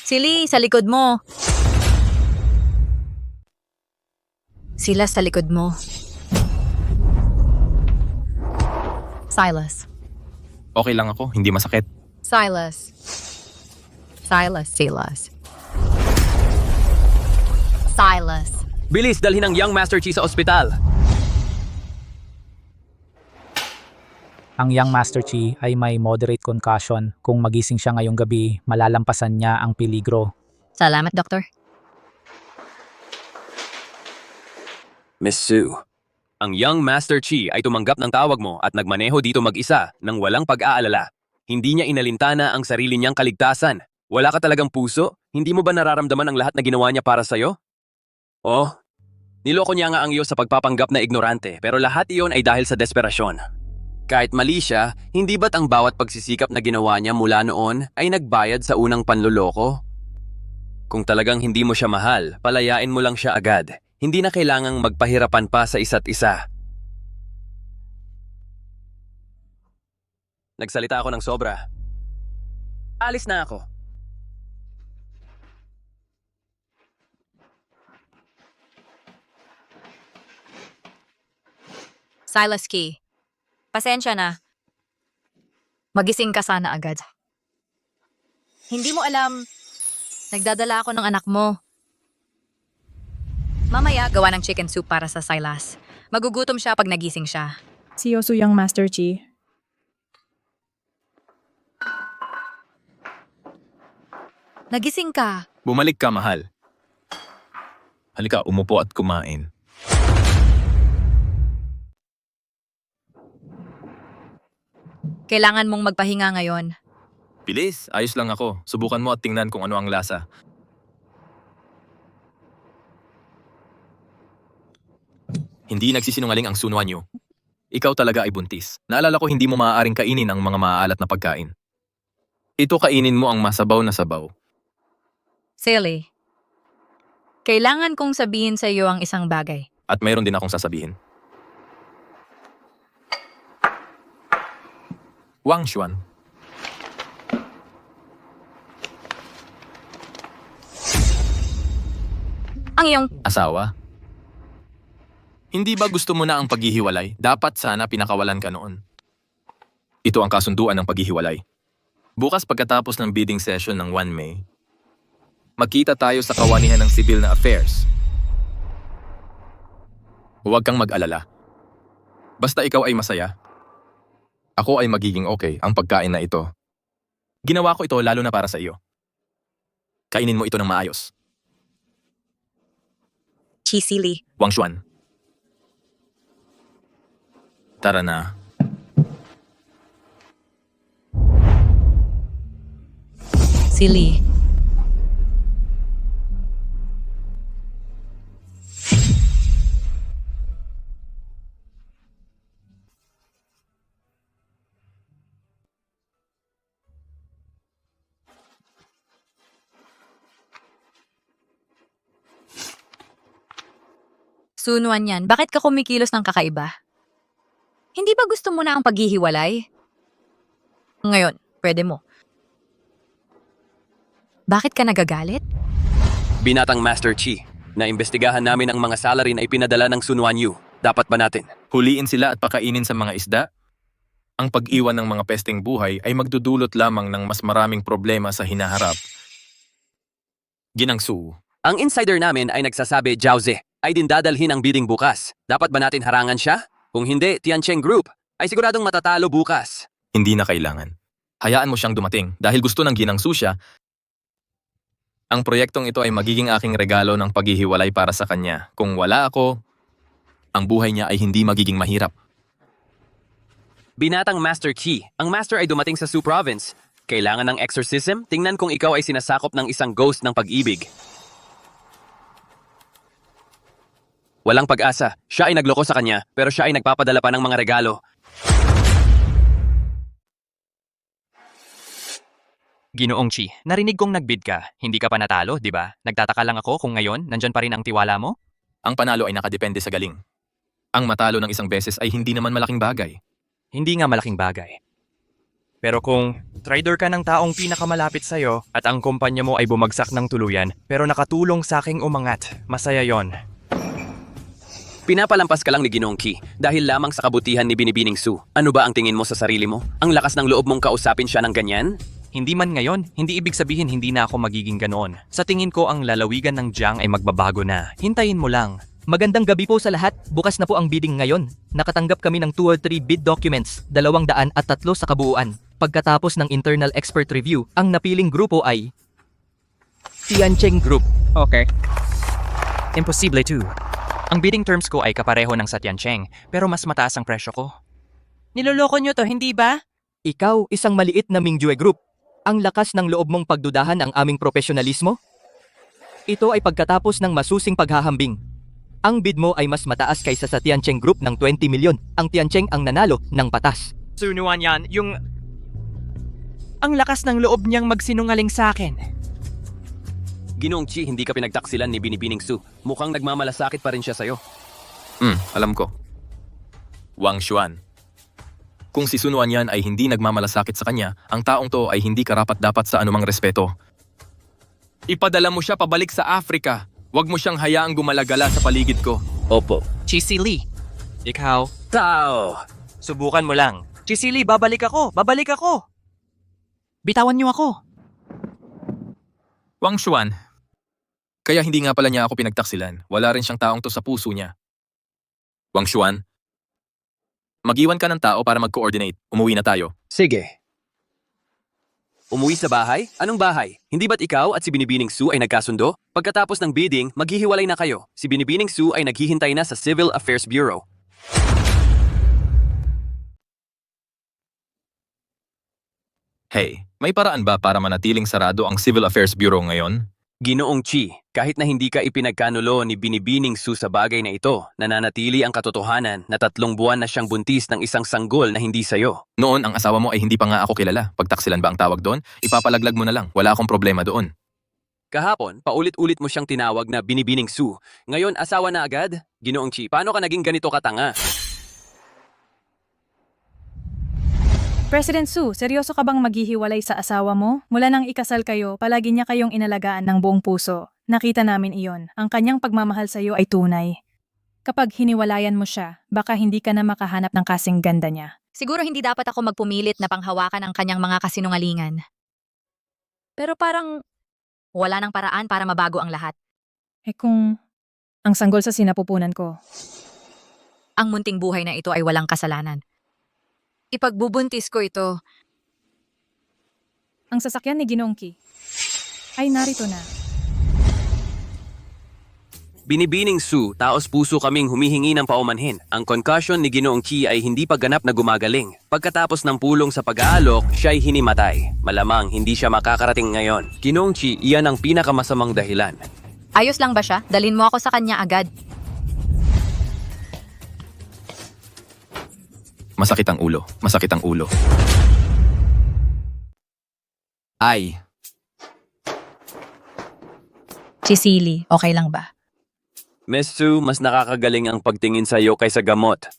Sili, sa likod mo. Sila sa likod mo. Silas. Okay lang ako, hindi masakit. Silas. Silas. Bilis, dalhin ang Young Master Chi sa ospital. Ang Young Master Chi ay may moderate concussion. Kung magising siya ngayong gabi, malalampasan niya ang peligro. Salamat, Doktor. Miss Sue, ang Young Master Chi ay tumanggap ng tawag mo at nagmaneho dito mag-isa nang walang pag-aalala. Hindi niya inalintana ang sarili niyang kaligtasan. Wala ka talagang puso? Hindi mo ba nararamdaman ang lahat na ginawa niya para sa'yo? Oh, niloko niya nga ang iyo sa pagpapanggap na ignorante, pero lahat iyon ay dahil sa desperasyon. Kahit mali siya, hindi ba't ang bawat pagsisikap na ginawa niya mula noon ay nagbayad sa unang panluloko? Kung talagang hindi mo siya mahal, palayain mo lang siya agad. Hindi na kailangang magpahirapan pa sa isa't isa. Nagsalita ako ng sobra. Alis na ako. Silas Key. Pasensya na. Magising ka sana agad. Hindi mo alam, nagdadala ako ng anak mo. Mamaya, gawa ng chicken soup para sa Silas. Magugutom siya pag nagising siya. Si Yosu Young Master Chi. Nagising ka. Bumalik ka, mahal. Halika, umupo at kumain. Kailangan mong magpahinga ngayon. Bilis, ayos lang ako. Subukan mo at tingnan kung ano ang lasa. Hindi nagsisinungaling ang sunuan niyo. Ikaw talaga ay buntis. Naalala ko hindi mo maaaring kainin ang mga maaalat na pagkain. Ito kainin mo ang masabaw na sabaw. Silly. Kailangan kong sabihin sa iyo ang isang bagay. At mayroon din akong sasabihin. Wang Xuan. Ang iyong Asawa? Hindi ba gusto mo na ang paghihiwalay? Dapat sana pinakawalan ka noon. Ito ang kasunduan ng paghihiwalay. Bukas pagkatapos ng bidding session ng 1 May, magkita tayo sa kawanihan ng civil na affairs. Huwag kang mag-alala. Basta ikaw ay masaya. Ako ay magiging okay ang pagkain na ito. Ginawa ko ito lalo na para sa iyo. Kainin mo ito ng maayos. Chisili. Wang Xuan. Tara na. Silly. Sunuan yan, bakit ka kumikilos ng kakaiba? Hindi ba gusto mo na ang paghihiwalay? Ngayon, pwede mo. Bakit ka nagagalit? Binatang Master Chi, naimbestigahan namin ang mga salary na ipinadala ng Sun Wan Yu. Dapat ba natin? Huliin sila at pakainin sa mga isda? Ang pag-iwan ng mga pesteng buhay ay magdudulot lamang ng mas maraming problema sa hinaharap. Ginang Su. Ang insider namin ay nagsasabi Jiao Ze ay dindadalhin ang bidding bukas. Dapat ba natin harangan siya? Kung hindi, Tiancheng Group ay siguradong matatalo bukas. Hindi na kailangan. Hayaan mo siyang dumating dahil gusto ng Ginang Su siya. Ang proyektong ito ay magiging aking regalo ng paghihiwalay para sa kanya. Kung wala ako, ang buhay niya ay hindi magiging mahirap. Binatang Master Chi, ang Master ay dumating sa Su Province. Kailangan ng exorcism? Tingnan kung ikaw ay sinasakop ng isang ghost ng pag-ibig. Walang pag-asa. Siya ay nagloko sa kanya, pero siya ay nagpapadala pa ng mga regalo. Ginoong Chi, narinig kong nagbid ka. Hindi ka pa natalo, di ba? Nagtataka lang ako kung ngayon, nandyan pa rin ang tiwala mo? Ang panalo ay nakadepende sa galing. Ang matalo ng isang beses ay hindi naman malaking bagay. Hindi nga malaking bagay. Pero kung trader ka ng taong pinakamalapit sa'yo at ang kumpanya mo ay bumagsak ng tuluyan, pero nakatulong sa aking umangat, masaya yon. Pinapalampas ka lang ni Ginoong Ki dahil lamang sa kabutihan ni Binibining Su. Ano ba ang tingin mo sa sarili mo? Ang lakas ng loob mong kausapin siya ng ganyan? Hindi man ngayon, hindi ibig sabihin hindi na ako magiging ganoon. Sa tingin ko ang lalawigan ng Jiang ay magbabago na. Hintayin mo lang. Magandang gabi po sa lahat. Bukas na po ang bidding ngayon. Nakatanggap kami ng 2 or 3 bid documents, 203 sa kabuuan. Pagkatapos ng internal expert review, ang napiling grupo ay Tiancheng Group. Okay. Imposible too. Ang bidding terms ko ay kapareho ng sa Tiancheng, pero mas mataas ang presyo ko. Niloloko nyo to, hindi ba? Ikaw, isang maliit na Mingjue Group. Ang lakas ng loob mong pagdudahan ang aming profesionalismo? Ito ay pagkatapos ng masusing paghahambing. Ang bid mo ay mas mataas kaysa sa Tiancheng Group ng 20 milyon. Ang Tiancheng ang nanalo ng patas. Sunuan yan, yung... Ang lakas ng loob niyang magsinungaling sa akin. Ginoong Chi, hindi ka pinagtaksilan ni Binibining Su. Mukhang nagmamalasakit pa rin siya sa'yo. Alam ko. Wang Xuan. Kung si Sun Wan yan ay hindi nagmamalasakit sa kanya, ang taong to ay hindi karapat-dapat sa anumang respeto. Ipadala mo siya pabalik sa Africa. Huwag mo siyang hayaang gumalagala sa paligid ko. Opo. Chisili. Ikaw? Tao! Subukan mo lang. Chisili, babalik ako! Babalik ako! Bitawan niyo ako! Wang Xuan. Kaya hindi nga pala niya ako pinagtaksilan. Wala rin siyang taong to sa puso niya. Wang Xuan. Mag-iwan ka ng tao para mag-coordinate. Umuwi na tayo. Sige. Umuwi sa bahay? Anong bahay? Hindi ba't ikaw at si Binibining Su ay nagkasundo? Pagkatapos ng bidding, maghihiwalay na kayo. Si Binibining Su ay naghihintay na sa Civil Affairs Bureau. Hey, may paraan ba para manatiling sarado ang Civil Affairs Bureau ngayon? Ginoong Chi, kahit na hindi ka ipinagkanulo ni Binibining Su sa bagay na ito, nananatili ang katotohanan na 3 buwan na siyang buntis ng isang sanggol na hindi sayo. Noon, ang asawa mo ay hindi pa nga ako kilala. Pagtaksilan ba ang tawag doon? Ipapalaglag mo na lang. Wala akong problema doon. Kahapon, paulit-ulit mo siyang tinawag na Binibining Su. Ngayon, asawa na agad? Ginoong Chi, paano ka naging ganito katanga? President Su, seryoso ka bang maghihiwalay sa asawa mo? Mula nang ikasal kayo, palagi niya kayong inalagaan ng buong puso. Nakita namin iyon. Ang kanyang pagmamahal sa iyo ay tunay. Kapag hiniwalayan mo siya, baka hindi ka na makahanap ng kasing ganda niya. Siguro hindi dapat ako magpumilit na panghawakan ang kanyang mga kasinungalingan. Pero parang wala nang paraan para mabago ang lahat. Eh kung ang sanggol sa sinapupunan ko, Ang munting buhay na ito ay walang kasalanan. Ipagbubuntis ko ito. ang sasakyan ni Ginoong Ki ay narito na. Binibining Sue, taos puso kaming humihingi ng paumanhin. Ang concussion ni Ginoong Chi ay hindi pa ganap na gumagaling. Pagkatapos ng pulong sa pag-aalok, siya ay hinimatay. Malamang hindi siya makakarating ngayon. Ginoong Chi, iyan ang pinakamasamang dahilan. Ayos lang ba siya? Dalin mo ako sa kanya agad. Masakit ang ulo. Masakit ang ulo. Ay, Chisili, okay lang ba? Miss Sue, mas nakakagaling ang pagtingin sa iyo kaysa gamot.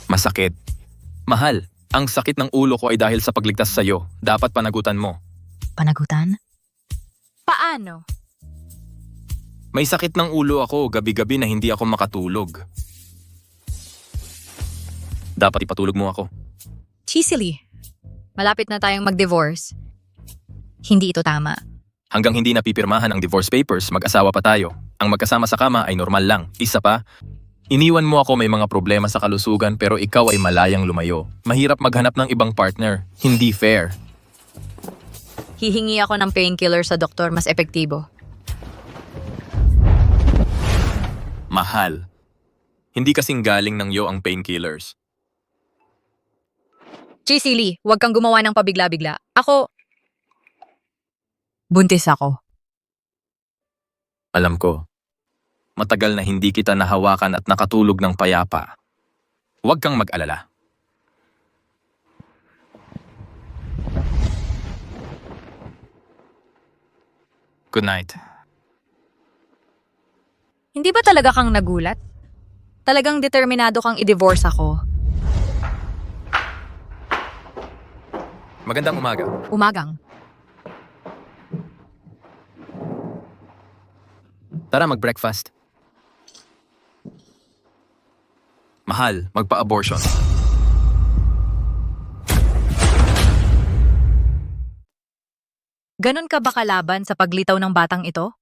masakit. Mahal, ang sakit ng ulo ko ay dahil sa pagligtas sa'yo. Dapat panagutan mo. Panagutan? Paano? May sakit ng ulo ako gabi-gabi na hindi ako makatulog. Dapat ipatulog mo ako. Chisili, malapit na tayong mag-divorce. Hindi ito tama. Hanggang hindi napipirmahan ang divorce papers, mag-asawa pa tayo. Ang magkasama sa kama ay normal lang. Isa pa, iniwan mo ako may mga problema sa kalusugan pero ikaw ay malayang lumayo. Mahirap maghanap ng ibang partner. Hindi fair. Hihingi ako ng painkiller sa doktor, mas epektibo. Mahal. Hindi kasing galing ng iyo ang painkillers. Chisili, huwag kang gumawa ng pabigla-bigla. Buntis ako. Alam ko. Matagal na hindi kita nahawakan at nakatulog ng payapa. Huwag kang mag-alala. Good night. Hindi ba talaga kang nagulat? Talagang determinado kang i-divorce ako. Magandang umaga. Umagang. Tara mag-breakfast. Mahal, magpa-abortion. Ganon ka ba kalaban sa paglitaw ng batang ito?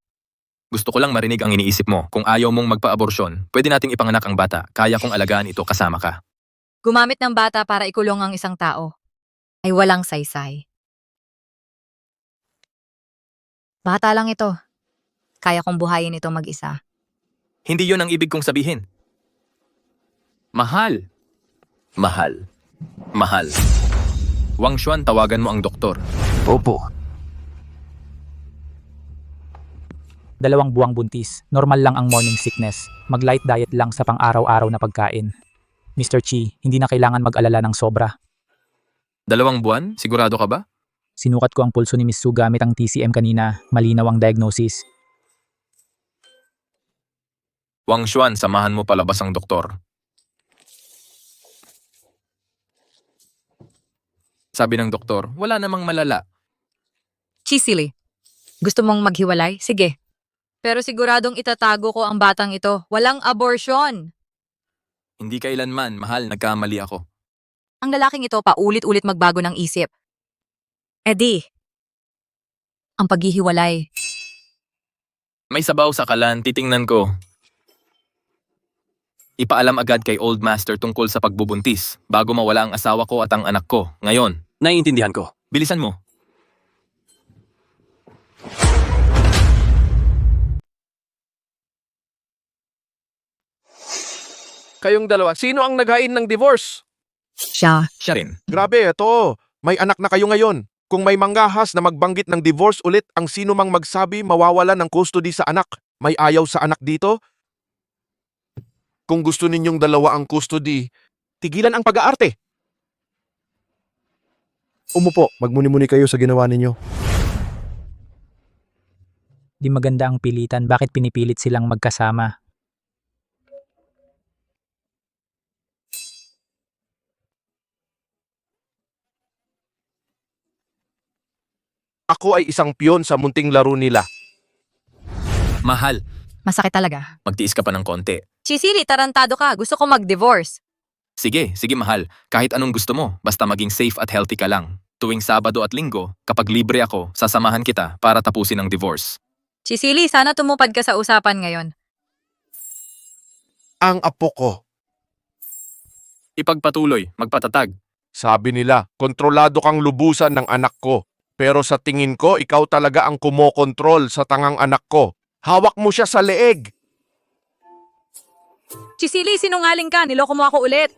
Gusto ko lang marinig ang iniisip mo. Kung ayaw mong magpa-abortion, pwede nating ipanganak ang bata. Kaya kong alagaan ito kasama ka. Gumamit ng bata para ikulong ang isang tao ay walang saysay. Bata lang ito. Kaya kong buhayin ito mag-isa. Hindi yon ang ibig kong sabihin. Mahal. Mahal. Mahal. Wang Xuan, tawagan mo ang doktor. Opo. 2 buwang buntis. Normal lang ang morning sickness. Mag-light diet lang sa pang-araw-araw na pagkain. Mr. Chi, hindi na kailangan mag-alala ng sobra. 2 buwan? Sigurado ka ba? Sinukat ko ang pulso ni Miss Su gamit ang TCM kanina. Malinaw ang diagnosis. Wang Xuan, samahan mo palabas ang doktor. Sabi ng doktor, wala namang malala. Chisili, gusto mong maghiwalay? Sige. Pero siguradong itatago ko ang batang ito. Walang abortion. Hindi kailanman, mahal, nagkamali ako. Ang lalaking ito paulit-ulit magbago ng isip. Eddie, ang paghihiwalay. May sabaw sa kalan, titingnan ko. Ipaalam agad kay Old Master tungkol sa pagbubuntis bago mawala ang asawa ko at ang anak ko. Ngayon, naiintindihan ko. Bilisan mo. Kayong dalawa, sino ang naghain ng divorce? Siya. Siya rin. Grabe, ito. May anak na kayo ngayon. Kung may manggahas na magbanggit ng divorce ulit, ang sino mang magsabi mawawala ng custody sa anak. May ayaw sa anak dito? Kung gusto ninyong dalawa ang custody, tigilan ang pag-aarte. Umupo, magmuni-muni kayo sa ginawa ninyo. Di maganda ang pilitan. Bakit pinipilit silang magkasama? Ako ay isang piyon sa munting laro nila. Mahal, Masakit talaga. magtiis ka pa ng konti. Chisili, tarantado ka. Gusto ko mag-divorce. Sige, sige mahal. Kahit anong gusto mo, basta maging safe at healthy ka lang. Tuwing Sabado at Linggo, kapag libre ako, sasamahan kita para tapusin ang divorce. Chisili, sana tumupad ka sa usapan ngayon. Ang apo ko. Ipagpatuloy, magpatatag. Sabi nila, kontrolado kang lubusan ng anak ko. Pero sa tingin ko, ikaw talaga ang kumokontrol sa tangang anak ko. Hawak mo siya sa leeg. Chisili, sinungaling ka. Niloko mo ako ulit.